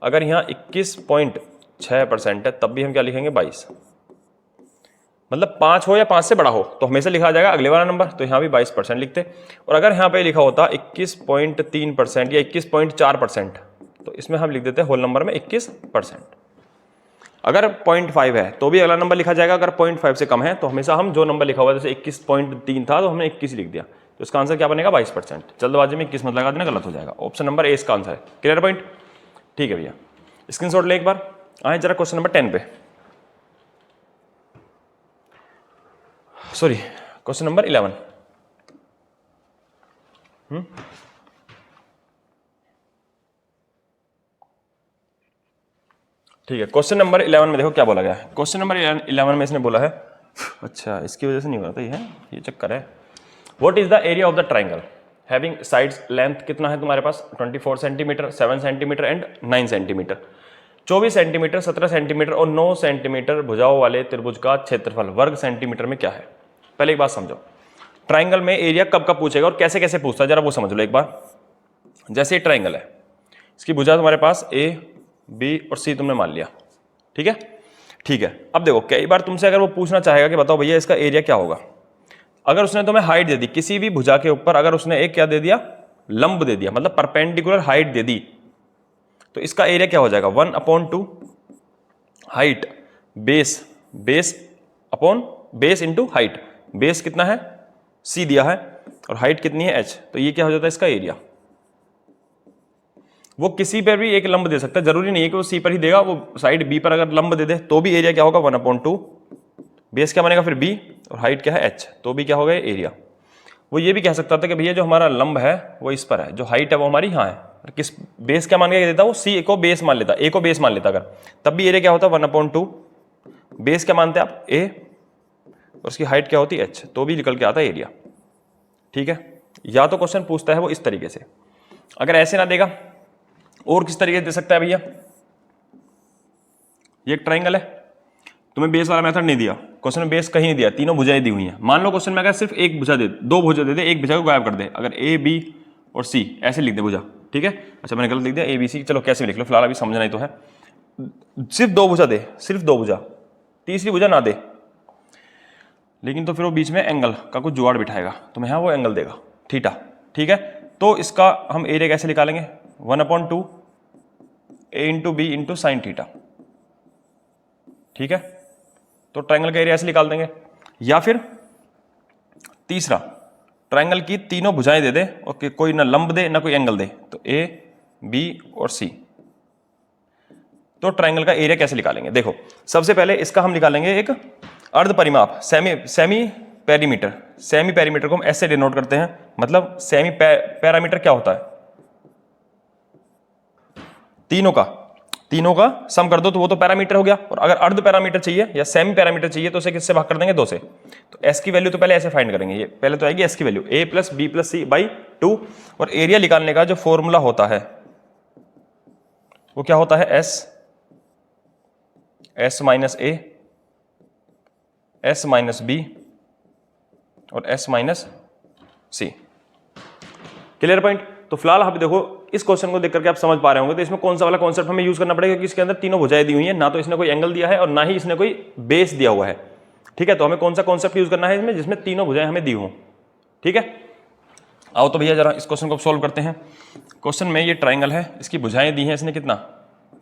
Speaker 1: अगर यहाँ 21.6% है तब भी हम क्या लिखेंगे? 22। मतलब 5 हो या 5 से बड़ा हो तो हमेशा लिखा जाएगा अगले वाला नंबर, तो यहाँ भी 22% लिखते। और अगर यहाँ पे लिखा होता 21.3% या 21.4%, तो इसमें हम लिख देते होल नंबर में 21%। अगर 0.5 है तो भी अगला नंबर लिखा जाएगा, अगर 0.5 से कम है तो हमेशा हम जो नंबर लिखा हुआ है, जैसे 21.3 था तो हमने 21 लिख दिया, तो इसका आंसर क्या बनेगा? 22%। जल्दबाजी में 21 मत लगा देना, गलत हो जाएगा। ऑप्शन नंबर ए इसका आंसर है। Clear point? ठीक है भैया, स्क्रीनशॉट ले एक बार। आए जरा क्वेश्चन नंबर 10 पे, सॉरी क्वेश्चन नंबर 11। ठीक है, क्वेश्चन नंबर 11 में देखो क्या बोला गया है। क्वेश्चन नंबर 11 में इसने बोला है, अच्छा इसकी वजह से नहीं हो रहा था, ये चक्कर है। What is the area of the triangle having sides? Length कितना है तुम्हारे पास? 24 centimetre, 7 centimetre and 9 centimetre. 24 centimetre, 17 centimetre और 9 सेंटीमीटर भुजाओं वाले त्रिभुज का क्षेत्रफल वर्ग सेंटीमीटर में क्या है? पहले एक बात समझो, ट्राइंगल में एरिया कब कब पूछेगा और कैसे कैसे पूछता है, जरा वो समझ लो एक बार। जैसे ये ट्राइंगल है, इसकी भुजा तुम्हारे पास ए, बी और सी तुमने मान लिया, ठीक है? ठीक है, अब देखो कई बार तुमसे अगर वो पूछना चाहेगा कि बताओ भैया इसका एरिया क्या होगा। अगर उसने तुम्हें हाइट दे दी किसी भी भुजा के ऊपर, अगर उसने एक क्या दे दिया? लंब दे दिया, मतलब परपेंडिकुलर हाइट दे दी, तो इसका एरिया क्या हो जाएगा? 1/2 height base, base upon base into height. Base कितना है? सी दिया है, और हाइट कितनी है? h। तो ये क्या हो जाता है? इसका एरिया। वो किसी पर भी एक लंब दे सकता है, जरूरी नहीं है कि वो सी पर ही देगा, वो साइड बी पर अगर लंब दे दे तो भी एरिया क्या होगा? 1/2। बेस क्या बनेगा फिर? बी, और हाइट क्या है? h, तो भी क्या होगा? एरिया। वो ये भी कह सकता था कि भैया जो हमारा लंब है वो इस पर है, जो हाइट है वो हमारी यहाँ है। किस बेस क्या मान के देता? वो सी को बेस मान लेता, ए को बेस मान लेता अगर, तब भी एरिया क्या होता? 1/2। बेस क्या मानते हैं आप? ए, और उसकी हाइट क्या होती है? h, तो भी निकल के आता है एरिया। ठीक है, या तो क्वेश्चन पूछता है वो इस तरीके से, अगर ऐसे ना देगा और किस तरीके से दे सकता है भैया? ये एक ट्राइंगल है, तुम्हें बेस वाला मेथड नहीं दिया, क्वेश्चन में बेस कहीं नहीं दिया, तीनों भुजाएं दी हुई हैं। मान लो क्वेश्चन में अगर सिर्फ एक भुजा दे, दो भुजा दे दे, एक भुजा को गायब कर दे, अगर ए, बी और सी ऐसे लिख दे भुजा, ठीक ठीक है। अच्छा मैंने गलत लिख दिया ABC, चलो कैसे भी लिख लो, फिलहाल अभी समझना ही तो है। सिर्फ 2 भुजा दे, सिर्फ 2 भुजा, तीसरी भुजा ना दे, लेकिन तो फिर वो बीच में एंगल का कुछ जुगाड़ बिठाएगा, तो मैं यहाँ वो एंगल देगा थीटा, ठीक है। तो इसका हम एरिया कैसे निकालेंगे, 1/2 A into B into sine theta, ठीक है। तो ट्राइंगल का एरिया ऐसे निकाल देंगे। या फिर तीसरा, ट्राइंगल की तीनों भुजाएं दे दे और कोई ना लंब दे ना कोई एंगल दे, तो A, B और C। तो ट्राइंगल का एरिया कैसे निकालेंगे, देखो सबसे पहले इसका हम निकालेंगे एक अर्ध परिमाप, सेमी पेरीमीटर। सेमी पेरीमीटर को हम ऐसे डिनोट करते हैं, मतलब सेमी पैरामीटर क्या होता है, तीनों का सम कर दो तो वो तो पैरामीटर हो गया। और अगर अर्ध पैरामीटर चाहिए या सेमी पैरामीटर चाहिए तो उसे किससे भाग कर देंगे, 2 से। तो एस की वैल्यू तो पहले ऐसे फाइंड करेंगे, ये पहले तो आएगी एस की वैल्यू A + B + C / 2, और एरिया निकालने का जो फॉर्मूला होता है वो क्या होता है, S - A, S - B और S - C। Clear point. तो फिलहाल आप देखो इस क्वेश्चन को देख करके आप समझ पा रहे होंगे, तो इसमें कौन सा वाला कॉन्सेप्ट हमें यूज करना पड़ेगा, क्योंकि इसके अंदर तीनों भुजाएं दी हुई हैं, ना तो इसने कोई एंगल दिया है और ना ही इसने कोई बेस दिया हुआ है, ठीक है। तो हमें कौन सा कॉन्सेप्ट यूज करना है इसमें, जिसमें तीनों भुजाएं हमें दी हों, ठीक है। आओ तो भैया जरा इस क्वेश्चन को सॉल्व करते हैं। क्वेश्चन में ये ट्राइंगल है, इसकी भुजाएं दी हैं, इसने कितना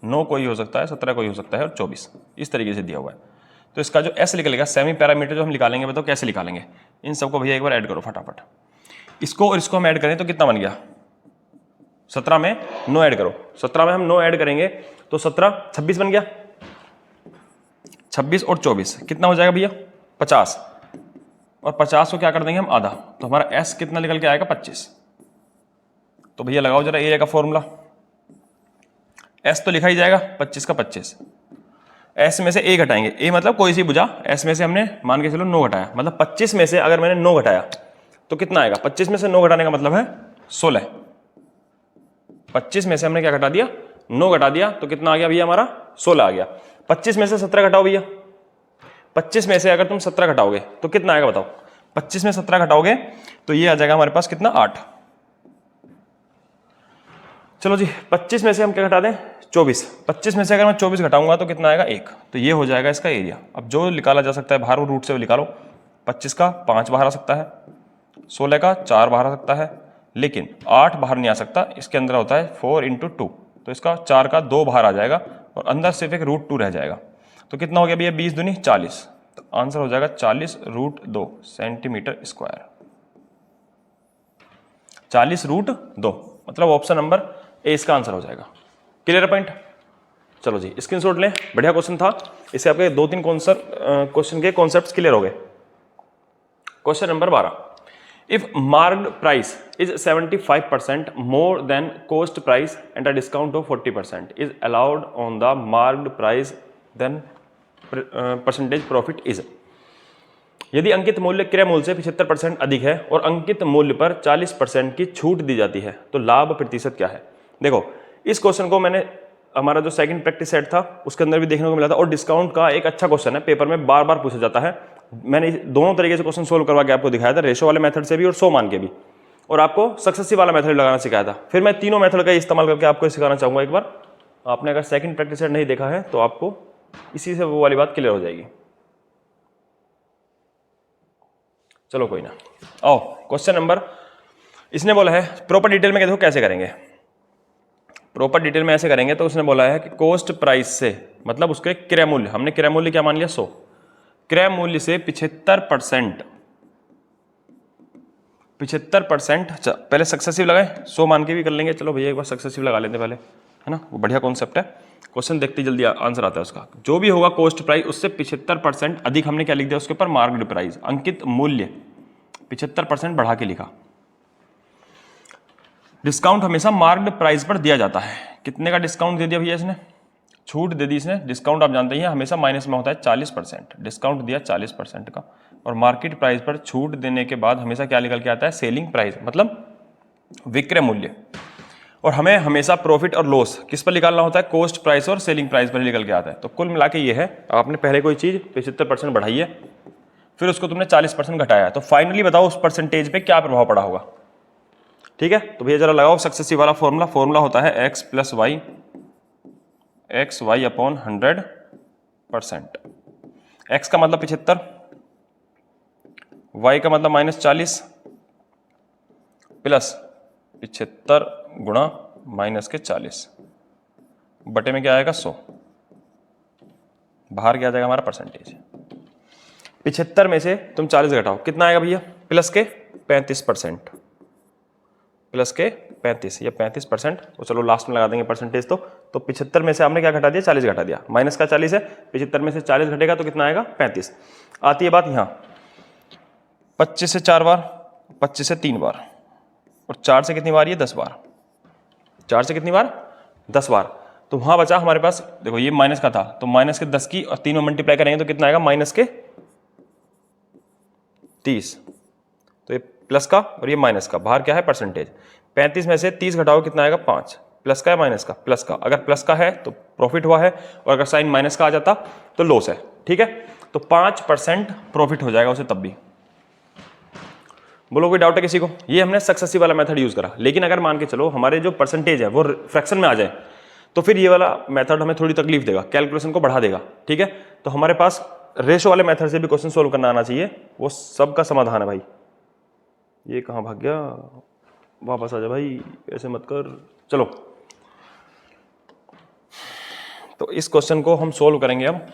Speaker 1: 9 कोई हो सकता है, 17 कोई हो सकता है और 24 इस तरीके से दिया हुआ है। तो इसका जो एस निकलेगा, सेमी पैरामीटर जो हम निकालेंगे, बताओ कैसे निकालेंगे। इन सबको भैया एक बार ऐड करो फटाफट, इसको और इसको हम ऐड करें तो कितना बन गया, 17 में 9 ऐड करो, 17 में हम 9 ऐड करेंगे तो 17 26 बन गया, 26 और 24 कितना हो जाएगा भैया 50, और 50 को क्या कर देंगे हम आधा, तो हमारा एस कितना निकल के आएगा 25। तो भैया लगाओ जरा एरिया का फॉर्मूला, एस तो लिखा ही जाएगा 25 का 25, एस में से ए घटाएंगे, ए मतलब कोई सी भुजा, एस में से हमने मान के चलो 9 घटाया, मतलब 25 में से अगर मैंने 9 घटाया तो कितना आएगा, 25 में से 9 घटाने का मतलब है 16। 25 में से हमने क्या घटा दिया, 9 घटा दिया, तो कितना आ गया भैया हमारा 16 आ गया। 25 में से 17 घटाओ भैया, 25 में से अगर तुम 17 घटाओगे तो कितना आएगा बताओ, 25 में 17 घटाओगे तो ये आ जाएगा हमारे पास कितना 8। चलो जी 25 में से हम क्या घटा दें 24, 25 में से अगर मैं 24 घटाऊंगा तो कितना आएगा 1, तो ये हो जाएगा इसका एरिया। अब जो निकाला जा सकता है बाहर वो रूट से निकालो, 25 का 5 बाहर आ सकता है, 16 का 4 बाहर आ सकता है, लेकिन 8 बाहर नहीं आ सकता, इसके अंदर होता है 4 × 2, तो इसका 4 का 2 बाहर आ जाएगा और अंदर सिर्फ एक √2 रह जाएगा। तो कितना हो गया भैया 20 दूनी 40, तो आंसर हो जाएगा 40 √2 सेंटीमीटर स्क्वायर, 40 √2, मतलब ऑप्शन नंबर ए इसका आंसर हो जाएगा। Clear point. चलो जी स्क्रीनशॉट लें, बढ़िया क्वेश्चन था, इससे आपके 2-3 क्वेश्चन के कॉन्सेप्ट्स क्लियर हो गए। Question number 12, if marked price is 75% more than cost price and a discount of 40% is allowed on the marked price, then percentage profit is. यदि अंकित मूल्य क्रय मूल्य से 75% अधिक है और अंकित मूल्य पर 40% की छूट दी जाती है तो लाभ प्रतिशत क्या है। देखो इस क्वेश्चन को मैंने हमारा जो सेकंड प्रैक्टिस सेट था उसके अंदर भी देखने को मिला था, और डिस्काउंट का एक अच्छा क्वेश्चन है, पेपर में बार बार पूछा जाता है। मैंने दोनों तरीके से क्वेश्चन सोल्व करवा के आपको दिखाया था, रेशो वाले मेथड से भी और 100 मान के भी, और आपको सक्सेसिव वाला मेथड लगाना सिखाया था। फिर मैं तीनों मेथड का इस्तेमाल करके आपको सिखाना चाहूंगा एक बार। आपने अगर सेकंड प्रैक्टिस सेट नहीं देखा है तो आपको इसी से वो वाली बात क्लियर हो जाएगी। चलो कोई ना, आओ क्वेश्चन नंबर, इसने बोला है प्रॉपर डिटेल में देखो कैसे करेंगे। प्रॉपर डिटेल में ऐसे करेंगे तो उसने बोला है कि कॉस्ट प्राइस से मतलब उसके क्रय मूल्य, हमने क्रय मूल्य क्या मान लिया 100, क्रय मूल्य से 75%, पहले सक्सेसिव लगाए, 100 मान के भी कर लेंगे। चलो भैया एक बार सक्सेसिव लगा लेते पहले, है ना, वो बढ़िया कॉन्सेप्ट है। क्वेश्चन देखते जल्दी आंसर आता है उसका। जो भी होगा कॉस्ट प्राइस उससे 75% अधिक, हमने क्या लिख दिया उसके ऊपर मार्क्ड प्राइस, अंकित मूल्य 75% बढ़ा के लिखा। डिस्काउंट हमेशा मार्क्ड प्राइस पर दिया जाता है। कितने का डिस्काउंट दे दिया भैया इसने, छूट दे दी इसने। डिस्काउंट आप जानते हैं हमेशा माइनस में होता है 40%, डिस्काउंट दिया 40% का, और मार्केट प्राइस पर छूट देने के बाद हमेशा क्या निकल के आता है सेलिंग प्राइस, मतलब विक्रय मूल्य। और हमें हमेशा प्रॉफिट और लॉस किस पर निकालना होता है, कॉस्ट प्राइस और सेलिंग प्राइस पर निकल के आता है। तो कुल मिला के ये है, आपने पहले कोई चीज 75% बढ़ाई है, फिर उसको तुमने 40% घटाया, तो फाइनली बताओ उस परसेंटेज पे क्या प्रभाव पड़ा होगा। ठीक है, तो भैया जरा लगाओ सक्सेसिव वाला फॉर्मूला। फॉर्मूला होता है x plus Y, X Y upon 100%। x का मतलब 75, y का मतलब -40 प्लस 75 गुणा -40 बटे में क्या आएगा 100, बाहर क्या आ जाएगा हमारा परसेंटेज। 75 में से तुम 40 घटाओ, कितना आएगा भैया? प्लस के 35%, प्लस के 35 या 35%, तो चलो लास्ट में लगा देंगे परसेंटेज। तो 75 में से आपने क्या घटा दिया? 40 घटा दिया। माइनस का 40 है, 75 में से 40 घटेगा तो कितना आएगा? 35। आती है बात यहाँ 25 से 4 बार, 25 से 3 बार, और 4 से कितनी बार? ये 10 बार। 4 से कितनी बार? 10 बार। तो वहाँ बचा हमारे पास, देखो ये माइनस का था, तो माइनस के 10 की और 3 में मल्टीप्लाई करेंगे तो कितना आएगा? माइनस के 30। तो ये प्लस का और ये माइनस का, बाहर क्या है? परसेंटेज। 35 में से 30 घटाओ, कितना आएगा? 5। प्लस का है माइनस का? प्लस का। अगर प्लस का है तो प्रॉफिट हुआ है, और अगर साइन माइनस का आ जाता तो लॉस है। ठीक है, तो 5% प्रॉफिट हो जाएगा उसे तब भी। बोलो कोई डाउट है किसी को? ये हमने सक्सेसिव वाला मेथड यूज करा। लेकिन अगर मान के चलो हमारे जो परसेंटेज है वो फ्रैक्शन में आ जाए, तो फिर ये वाला मेथड हमें थोड़ी तकलीफ देगा, कैलकुलेशन को बढ़ा देगा। ठीक है, तो हमारे पास रेशो वाले मेथड से भी क्वेश्चन सोल्व करना आना चाहिए, वो सबका समाधान है भाई। ये कहाँ भाग गया? वापस आ जा भाई, ऐसे मत कर। चलो, तो इस क्वेश्चन को हम सोल्व करेंगे अब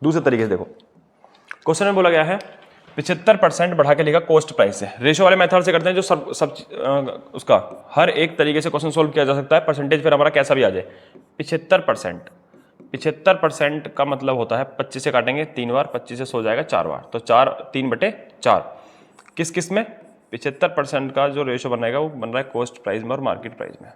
Speaker 1: दूसरे तरीके से। देखो, क्वेश्चन में बोला गया है 75% बढ़ा के लिखा कॉस्ट प्राइस से। रेशो वाले मेथड से करते हैं जो सब उसका हर एक तरीके से क्वेश्चन सोल्व किया जा सकता है, परसेंटेज फिर हमारा कैसा भी आ जाए। 75% का मतलब होता है 25 से काटेंगे 3 बार, 25 से सो जाएगा 4 बार, तो 3/4। किस किस में? 75% का जो रेशो बनेगा वो बन रहा है कॉस्ट प्राइस में और मार्केट प्राइस में।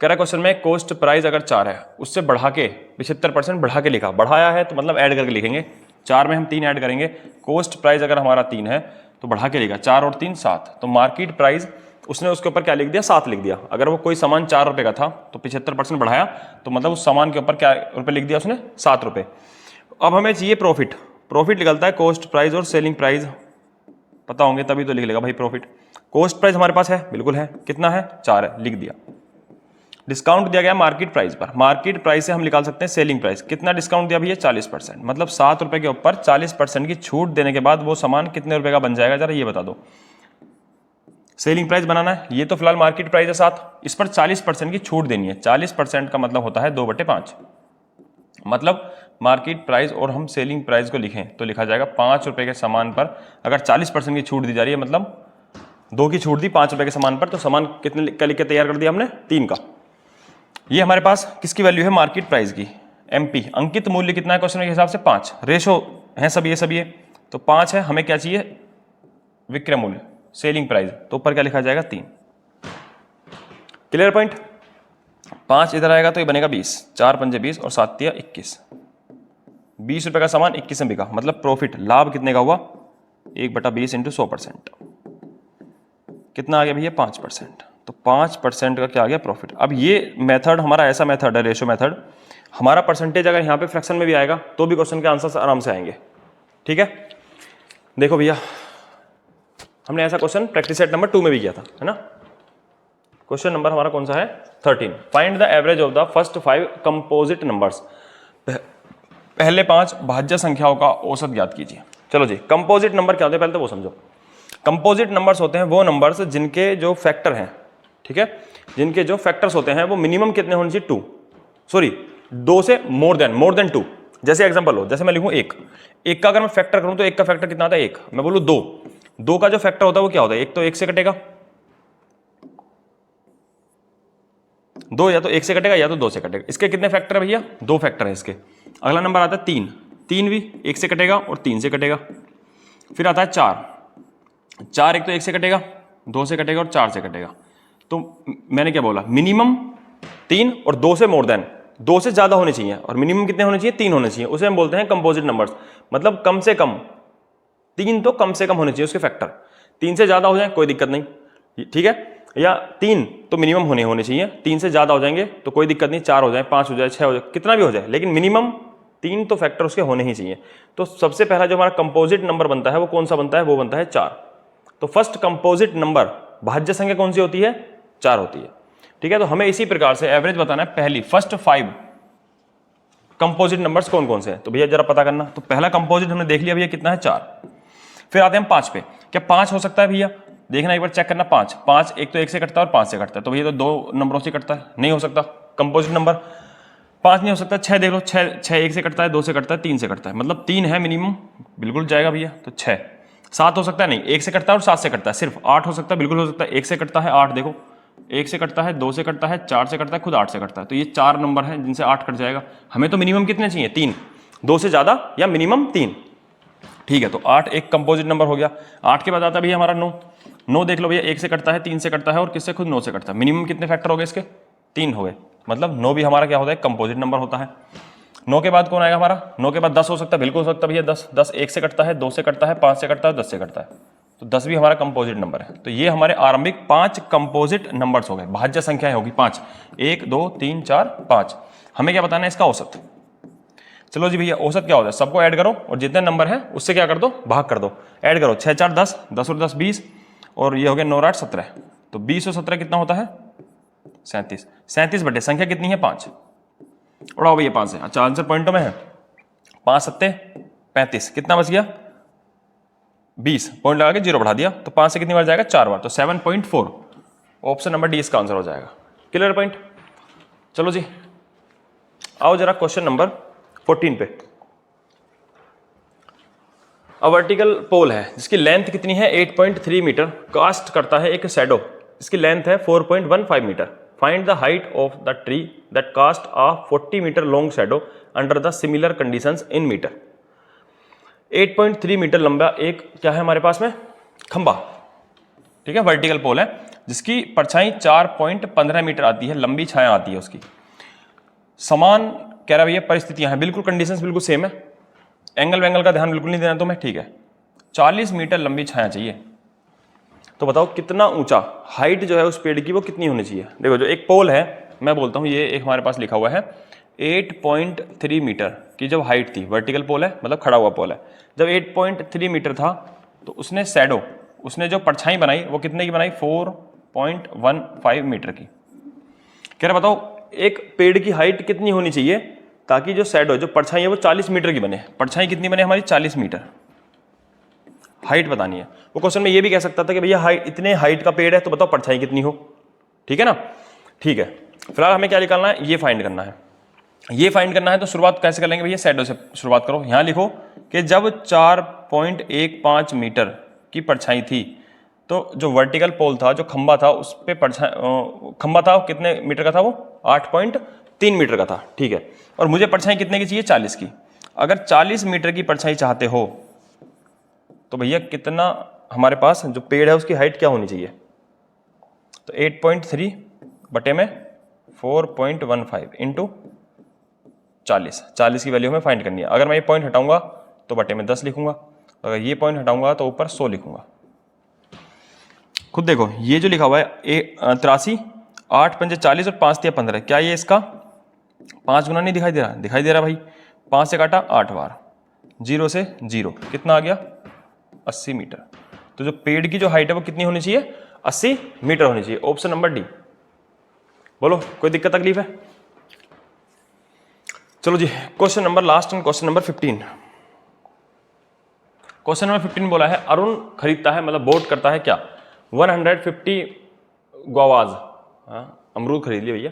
Speaker 1: कह रहा क्वेश्चन में कॉस्ट प्राइस अगर 4 है, उससे बढ़ा के 75% बढ़ा के लिखा। बढ़ाया है तो मतलब ऐड करके लिखेंगे। 4 में हम 3 ऐड करेंगे। कॉस्ट प्राइस अगर हमारा 3 है तो बढ़ा के लिखा, 4 और 3 7। तो मार्केट प्राइस उसने उसके ऊपर क्या लिख दिया? 7 लिख दिया। अगर वो कोई सामान 4 रुपये का था तो 75% बढ़ाया, तो मतलब उस सामान के ऊपर क्या रुपये लिख दिया उसने? 7 रुपये। अब हमें चाहिए प्रॉफिट। प्रॉफिट निकलता है कॉस्ट प्राइस और सेलिंग प्राइस पता होंगे तभी तो लिख लेगा भाई प्रॉफिट। कॉस्ट प्राइस हमारे पास है, बिल्कुल है। कितना है? 4 है, लिख दिया। डिस्काउंट दिया गया मार्केट प्राइस पर। मार्केट प्राइस से हम निकाल सकते हैं सेलिंग प्राइस। कितना डिस्काउंट दिया भैया? 40%। मतलब 7 रुपये के ऊपर 40% की छूट देने के बाद वो सामान कितने रुपए का बन जाएगा? जरा ये बता दो। सेलिंग प्राइस बनाना है, ये तो फिलहाल मार्केट प्राइस है 7, इस पर 40% की छूट देनी है। 40% का मतलब होता है 2/5। मतलब मार्केट प्राइस और हम सेलिंग प्राइस को लिखें तो लिखा जाएगा 5 रुपये के सामान पर अगर 40% की छूट दी जा रही है, मतलब 2 की छूट दी 5 रुपये के सामान पर, तो सामान कितने का लिख के तैयार कर दिया हमने? 3 का। ये हमारे पास किसकी वैल्यू है? मार्केट प्राइस की। एमपी अंकित मूल्य कितना है क्वेश्चन के हिसाब से? 5। रेशो है सब ये तो 5 है। हमें क्या चाहिए? विक्रय मूल्य, सेलिंग प्राइस। तो ऊपर क्या लिखा जाएगा? 3। Clear point? 5 इधर आएगा तो ये बनेगा 20। 4 पंजे 20 और 7 तिया 21। 20 रुपये का सामान 21 में बिका, मतलब प्रॉफिट, लाभ कितने का हुआ? 1/20 × 100%। कितना आ गया भैया? 5%। तो 5% का क्या आ गया? प्रॉफिट। अब ये मेथड हमारा ऐसा मेथड है, रेशो मेथड, हमारा परसेंटेज अगर यहाँ पे फ्रैक्शन में भी आएगा तो भी क्वेश्चन के आंसर आराम से आएंगे। ठीक है, देखो भैया, हमने ऐसा क्वेश्चन प्रैक्टिस सेट नंबर 2 में भी किया था, है ना? क्वेश्चन नंबर हमारा कौन सा है? 13। Find the average of the first 5 composite numbers. पहले 5 भाज्य संख्याओं का औसत ज्ञात कीजिए। चलो जी, कंपोजिट नंबर क्या होते हैं पहले तो वो समझो। कंपोजिट नंबर्स होते हैं वो नंबर्स जिनके जो फैक्टर हैं, ठीक है, जिनके जो फैक्टर्स होते हैं वो मिनिमम कितने होने चाहिए? 2 से मोर देन 2। जैसे एग्जांपल हो, जैसे मैं लिखूं 1 का अगर मैं फैक्टर करूं तो 1 का फैक्टर कितना आता है? 1। मैं बोलूं 2 का जो फैक्टर होता है वो क्या होता है? 1 तो 1 से कटेगा, 2 या तो 1 से कटेगा या तो 2 से कटेगा। इसके कितने फैक्टर है भैया? 2 फैक्टर है इसके। अगला नंबर आता है 3 भी 1 से कटेगा और 3 से कटेगा। फिर आता है 4 एक तो 1 से कटेगा, 2 से कटेगा और 4 से कटेगा। तो मैंने क्या बोला? मिनिमम 3 और 2 से मोर देन, 2 से ज्यादा होने चाहिए, और मिनिमम कितने होने चाहिए? 3 होने चाहिए। उसे हम बोलते हैं कंपोजिट नंबर्स। मतलब कम से कम 3 तो कम से कम होने चाहिए उसके फैक्टर। 3 से ज्यादा हो जाए कोई दिक्कत नहीं, ठीक है, या 3 तो मिनिमम होने चाहिए। 3 से ज्यादा हो जाएंगे तो कोई दिक्कत नहीं, 4 हो जाए, 5 हो जाए, 6 हो जाए, कितना भी हो जाए, लेकिन मिनिमम 3 तो फैक्टर उसके होने ही चाहिए। तो सबसे पहला जो हमारा कंपोजिट नंबर बनता है वो कौन सा बनता है, वो बनता है 4। तो फर्स्ट कंपोजिट नंबर भाज्य संख्या कौन सी होती है, 4 होती है। ठीक है, तो हमें इसी प्रकार से एवरेज बताना है पहली फर्स्ट 5 कंपोजिट नंबर्स कौन कौन से हैं। तो भैया जरा पता करना। तो पहला कंपोजिट हमने देख लिया भैया कितना है, 4। फिर आते हैं 5 पे। क्या 5 हो सकता है भैया, देखना एक बार चेक करना। 5 एक तो 1 से कटता है और 5 से कटता है, तो भैया तो 2 नंबरों से कटता है, नहीं हो सकता कंपोजिट नंबर। 5 नहीं हो सकता। 6 देख लो, 6 1 से कटता है, 2 से कटता है, 3 से कटता है, मतलब 3 है मिनिमम, बिल्कुल जाएगा भैया। तो 6। 7 हो सकता है, नहीं, 1 से कटता है और 7 से कटता है सिर्फ। 8 हो सकता है, बिल्कुल हो सकता है, 1 से कटता है, 8 देखो, 1 से कटता है, 2 से कटता है, 4 से कटता है, खुद 8 से कटता है। तो ये 4 नंबर हैं जिनसे 8 कट जाएगा। हमें तो मिनिमम कितने चाहिए, 3, 2 से ज्यादा या मिनिमम 3। ठीक है, तो 8 एक कंपोजिट नंबर हो गया। 8 के बाद आता है भैया हमारा 9। 9 देख लो भैया, 1 से कटता है, 3 से कटता है और किससे, खुद 9 से कटता है। मिनिमम कितने फैक्टर हो गए इसके, 3 हो गए, मतलब 9 भी हमारा क्या होता है, कंपोजिट नंबर होता है। 9 के बाद कौन आएगा हमारा, 9 के बाद 10 हो सकता है, बिल्कुल हो सकता है भैया 10। 10 1 से कटता है, 2 से कटता है, 5 से कटता है, 10 से कटता है, तो 10 भी हमारा कंपोजिट नंबर है। तो ये हमारे आरंभिक 5 कंपोजिट नंबर्स हो गए, भाज्य संख्याएं होगी 5, 1 2 3 4 5। हमें क्या बताना है, इसका औसत। चलो जी भैया, औसत क्या होता है, सबको ऐड करो और जितने नंबर हैं उससे क्या कर दो, भाग कर दो। ऐड करो, 6 4 10, 10 और 10 20, और ये हो गया 9 8 17। तो 20 और 17 कितना होता है, 37। 37 बटे संख्या कितनी है, 5। उड़ाओ भैया 5 है। अच्छा, आंसर पॉइंटों में है। 5 7 35, कितना बच गया, 20। पॉइंट लगा के 0 बढ़ा दिया, तो 5 से कितनी बार जाएगा, 4 बार, तो 7.4। ऑप्शन नंबर डी इसका आंसर हो जाएगा। Clear point. चलो जी, आओ जरा क्वेश्चन नंबर 14 पे। अ वर्टिकल पोल है जिसकी लेंथ कितनी है, 8.3 मीटर, कास्ट करता है एक शैडो, इसकी लेंथ है 4.15 metre. Find the height of the tree that cast a 40 metre long shadow under the similar conditions in metre. 8.3 metre लंबा एक क्या है हमारे पास में, खंबा। ठीक है, वर्टिकल पोल है जिसकी परछाई 4.15 मीटर आती है, लंबी छाया आती है उसकी। समान कह रहा भैया परिस्थितियां हैं, बिल्कुल कंडीशंस बिल्कुल सेम है, एंगल वेंगल का ध्यान बिल्कुल नहीं देना तुम्हें। ठीक है, 40 मीटर लंबी छाया चाहिए। तो बताओ कितना ऊंचा, हाइट जो है उस पेड़ की वो कितनी होनी चाहिए। देखो जो एक पोल है, मैं बोलता हूं ये एक हमारे पास लिखा हुआ है 8.3 मीटर की जब हाइट थी, वर्टिकल पोल है मतलब खड़ा हुआ पोल है, जब 8.3 मीटर था तो उसने शैडो, उसने जो परछाई बनाई वो कितने की बनाई, 4.15 मीटर की। कह रहा बताओ एक पेड़ की हाइट कितनी होनी चाहिए ताकि जो शैडो, जो परछाई है वो 40 मीटर की बने। परछाई कितनी बने हमारी, 40 मीटर। हाइट बतानी है। वो क्वेश्चन में ये भी कह सकता था कि भैया हाइट, इतने हाइट का पेड़ है तो बताओ परछाई कितनी हो। ठीक है ना, ठीक है। फिलहाल हमें क्या निकालना है, ये फाइंड करना है। ये फाइंड करना है तो शुरुआत कैसे कर लेंगे भैया, शैडो से शुरुआत करो। यहां लिखो कि जब 4.15 मीटर की परछाई थी तो जो वर्टिकल पोल था, जो खंबा था, उस पे खंबा था कितने मीटर का था, वो 8.3 मीटर का था। ठीक है, और मुझे परछाई कितने की चाहिए, 40 की। अगर 40 मीटर की परछाई चाहते हो तो भैया कितना हमारे पास जो पेड़ है उसकी हाइट क्या होनी चाहिए, तो 8.3 बटे में 4.15 इंटू 40 की वैल्यू हमें फाइंड करनी है। अगर मैं ये पॉइंट हटाऊंगा तो बटे में 10 लिखूंगा, अगर ये पॉइंट हटाऊंगा तो ऊपर 100 लिखूंगा। खुद देखो ये जो लिखा हुआ है 83, 8 पंजे 40 और 5 तिया 15, क्या ये इसका 5 गुना नहीं दिखाई दे रहा, दिखाई दे रहा भाई। 5 से काटा 8 बार, 0 से 0, कितना आ गया 80 मीटर। तो जो पेड़ की जो हाइट है वो कितनी होनी चाहिए, 80 मीटर होनी चाहिए। Option number D. बोलो कोई दिक्कत तकलीफ है। चलो जी, question number last and question number 15। Question number 15 बोला है अरुण खरीदता है, मतलब बोट करता है क्या, 150 गुआवाज, अमरूद खरीद लिया भैया,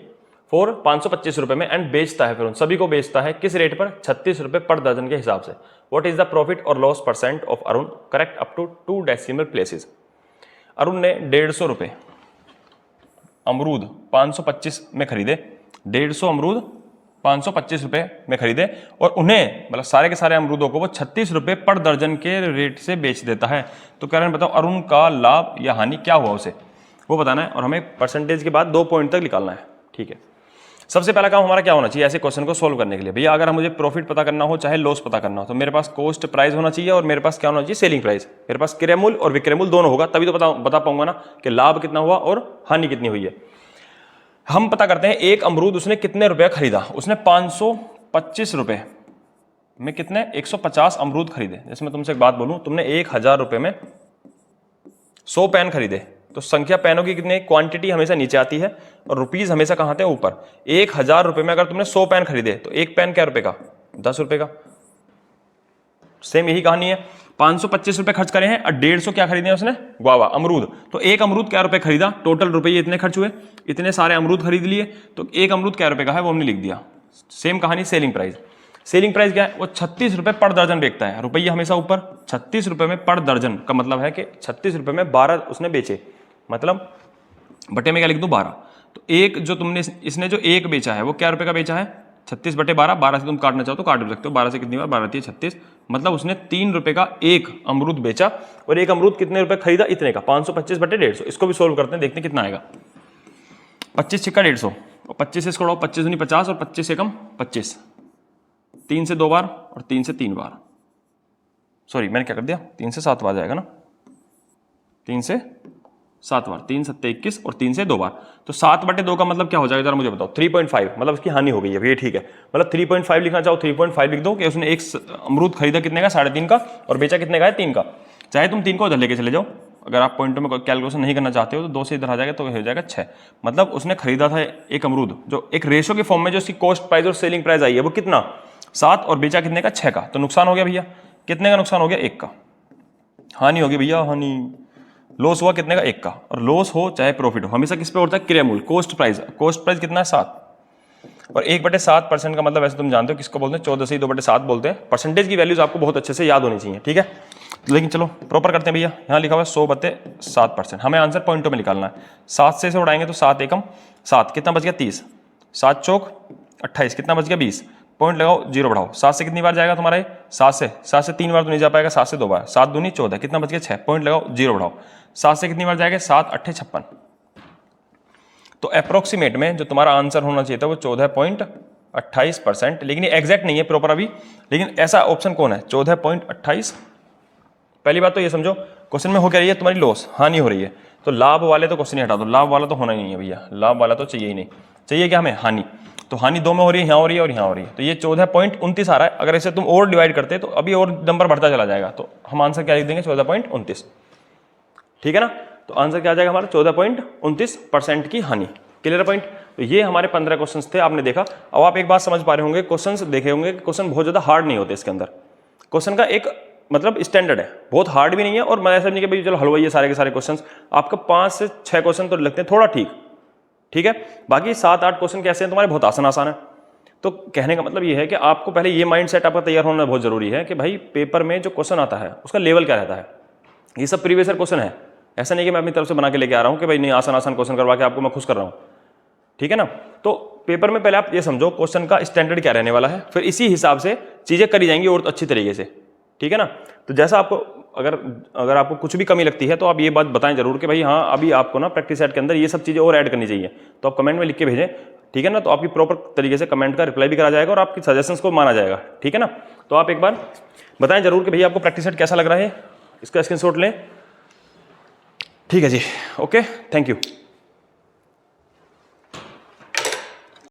Speaker 1: फॉर 525 रुपए में, एंड बेचता है, फिर उन सभी को बेचता है किस रेट पर, 36 रुपए पर दर्जन के हिसाब से। व्हाट इज द प्रॉफिट और loss percent of Arun, correct up to 2 decimal places. Arun ने 150 रुपए अमरूद 525 में खरीदे, 150 अमरूद 525 रुपए में खरीदे, और उन्हें मतलब सारे के सारे अमरूदों को वो 36 रुपए पर दर्जन के रेट से बेच देता है। तो कह रहे हैं बताओ अरुण का लाभ या हानि क्या हुआ उसे, वो बताना है, और हमें परसेंटेज के बाद 2 पॉइंट तक निकालना है। ठीक है, सबसे पहला काम हमारा क्या होना चाहिए ऐसे क्वेश्चन को सोल्व करने के लिए, भैया अगर मुझे प्रॉफिट पता करना हो चाहे लॉस पता करना हो तो मेरे पास कॉस्ट प्राइस होना चाहिए और मेरे पास क्या होना चाहिए, सेलिंग प्राइस। मेरे पास क्रय मूल्य और विक्रय मूल्य दोनों होगा, तभी तो बता पाऊंगा ना कि लाभ कितना हुआ और हानि कितनी हुई है। हम पता करते हैं एक अमरूद उसने कितने रुपए खरीदा, उसने 525 रुपए में कितने 150 अमरूद खरीदे। जैसे मैं तुमसे एक बात बोलूं, तुमने 1000 रुपए में 100 पेन खरीदे, तो संख्या पेनों की कितनी, क्वांटिटी हमेशा नीचे आती है और रुपीज हमेशा कहाँ आते हैं, ऊपर। 1000 रुपए में अगर तुमने 100 पेन खरीदे तो एक पेन क्या रुपए का, 10 रुपए का। सेम यही कहानी है, 525 रुपए खर्च करे हैं और 150 क्या खरीदे हैं उसने, गुआवा, अमरूद। तो एक अमरूद क्या रुपए खरीदा, टोटल रुपये इतने खर्च हुए, इतने सारे अमरूद खरीद लिए, तो एक अमरूद क्या रुपए का है वो हमने लिख दिया। सेम कहानी सेलिंग प्राइस। सेलिंग प्राइस क्या है, वो 36 रुपए पर दर्जन बेचता है, रुपये हमेशा ऊपर। 36 रुपए में पर दर्जन का मतलब है कि 36 रुपए में 12 उसने बेचे, मतलब बटे में क्या लिख दूं, 12। तो एक जो तुमने इसने जो एक बेचा है वो क्या रुपए का बेचा है, 36 बटे 12, 12 से तुम काटना चाहो तो काट भी सकते हो, 12 से कितनी बार, 12 थी 36, मतलब उसने 3 रुपए का एक अमरूद बेचा। और एक अमरूद कितने रुपए खरीदा, इतने का, 525 बटे 150। इसको भी सोल्व करते हैं, देखते हैं कितना आएगा। 25 छिक्का 150, और 25 से इसको उड़ाओ, 25 दूनी 50 और 25 से कम 25, 3 से 2 बार और 3 से 3 बार, सॉरी मैंने क्या कर दिया, 3 से 7 बार जाएगा ना, 3 से 7 बार, 3 7 21 और 3 से 2 बार। तो 7 बटे 2 का मतलब क्या हो जाएगा जरा मुझे बताओ, 3.5, मतलब उसकी हानि हो गई है, ये ठीक है। मतलब 3.5 लिखना चाहो 3.5 लिख दो कि उसने एक अमरूद खरीदा कितने का, 3.5 का, और बेचा कितने का है, 3 का। चाहे तुम 3 को उधर लेके चले जाओ, अगर आप पॉइंटों में कैलकुलेशन नहीं करना चाहते हो तो 2 से इधर आ जाएगा तो हो जाएगा 6। मतलब उसने खरीदा था एक अमरूद, जो एक रेशो के फॉर्म में जो उसकी कॉस्ट प्राइस और सेलिंग प्राइस आई है वो कितना, 7, और बेचा कितने का, 6 का। तो नुकसान हो गया भैया, कितने का नुकसान हो गया, 1 का। हानि होगी भैया, हानि, लॉस हुआ कितने का, 1 का। और लॉस हो चाहे प्रॉफिट हो, हमेशा किस पे होता है, क्रय मूल्य, कॉस्ट प्राइस। कॉस्ट प्राइस कितना है, 7, और 1/7% का मतलब वैसे तुम जानते हो किसको बोलते हैं, 14 से 2/7 बोलते हैं। परसेंटेज की वैल्यूज आपको बहुत अच्छे से याद होनी चाहिए, ठीक है। लेकिन चलो प्रॉपर करते हैं भैया, यहाँ लिखा हुआ है 100/7%, हमें आंसर पॉइंटों में निकालना है। 7 से उड़ाएंगे तो 7 एकम 7, कितना बच गया, 30, 7 चौक 28, कितना बच गया, 20। पॉइंट लगाओ, जीरो बढ़ाओ, 7 से कितनी बार जाएगा तुम्हारा ये, 7 से 3 बार तो नहीं जा पाएगा, 7 से 2 बार, 7 दूनी 14, कितना बच गया, 6। पॉइंट लगाओ, जीरो बढ़ाओ, 7 से कितनी बार जाएगा, 7 8 56। तो अप्रोक्सीमेट में जो तुम्हारा आंसर होना चाहिए था वो 14.28%, लेकिन ये एग्जैक्ट नहीं है प्रॉपर अभी, लेकिन ऐसा ऑप्शन कौन है, 14.28। पहली बात तो ये समझो, क्वेश्चन में हो क्या रही है, तुम्हारी लॉस, हानि हो रही है, तो लाभ वाले तो क्वेश्चन ही हटा दो, लाभ वाला तो होना ही नहीं है भैया, लाभ वाला तो चाहिए ही नहीं। चाहिए क्या हमें, हानि। तो हानि 2 में हो रही है, यहाँ हो रही है और यहाँ हो रही है, तो ये 14.29 आ रहा है। अगर इसे तुम और डिवाइड करते तो अभी और नंबर बढ़ता चला जाएगा, तो हम आंसर क्या लिख देंगे, 14.29, ठीक है ना। तो आंसर क्या आ जाएगा हमारा, 14.29% की हानि। Clear point. तो ये हमारे 15 क्वेश्चंस थे, आपने देखा। अब आप एक बात समझ पा रहे होंगे, क्वेश्चंस देखे होंगे, क्वेश्चन बहुत ज्यादा हार्ड नहीं होते इसके अंदर। क्वेश्चन का एक मतलब स्टैंडर्ड है, बहुत हार्ड भी नहीं है और मैं ऐसा नहीं कि भाई चलो हलवाई है सारे के सारे क्वेश्चंस। आपका 5 से 6 क्वेश्चन तो लगते हैं थोड़ा ठीक है, बाकी 7-8 क्वेश्चन कैसे हैं तुम्हारे, बहुत आसान है। तो कहने का मतलब ये है कि आपको पहले ये माइंड सेट आपका तैयार होना बहुत जरूरी है कि भाई पेपर में जो क्वेश्चन आता है उसका लेवल क्या रहता है। ये सब प्रीवियस ईयर क्वेश्चन है, ऐसा नहीं कि मैं अपनी तरफ से बना के लेके आ रहा हूँ कि भाई नहीं आसान क्वेश्चन करवा के आपको मैं खुश कर रहा हूँ, ठीक है ना। तो पेपर में पहले आप ये समझो क्वेश्चन का स्टैंडर्ड क्या रहने वाला है, फिर इसी हिसाब से चीजें करी जाएंगी और अच्छी तरीके से, ठीक है ना। तो जैसा आपको अगर आपको कुछ भी कमी लगती है तो आप ये बात बताएं जरूर कि भाई हाँ अभी आपको ना प्रैक्टिस सेट के अंदर ये सब चीजें और ऐड करनी चाहिए, तो आप कमेंट में लिख के भेजें, ठीक है ना। तो आपकी प्रॉपर तरीके से कमेंट का रिप्लाई भी करा जाएगा और आपकी सजेशंस को माना जाएगा, ठीक है ना। तो आप एक बार बताएं जरूर कि भैया आपको प्रैक्टिस सेट कैसा लग रहा है, इसका स्क्रीनशॉट लें, ठीक है जी, ओके, थैंक यू।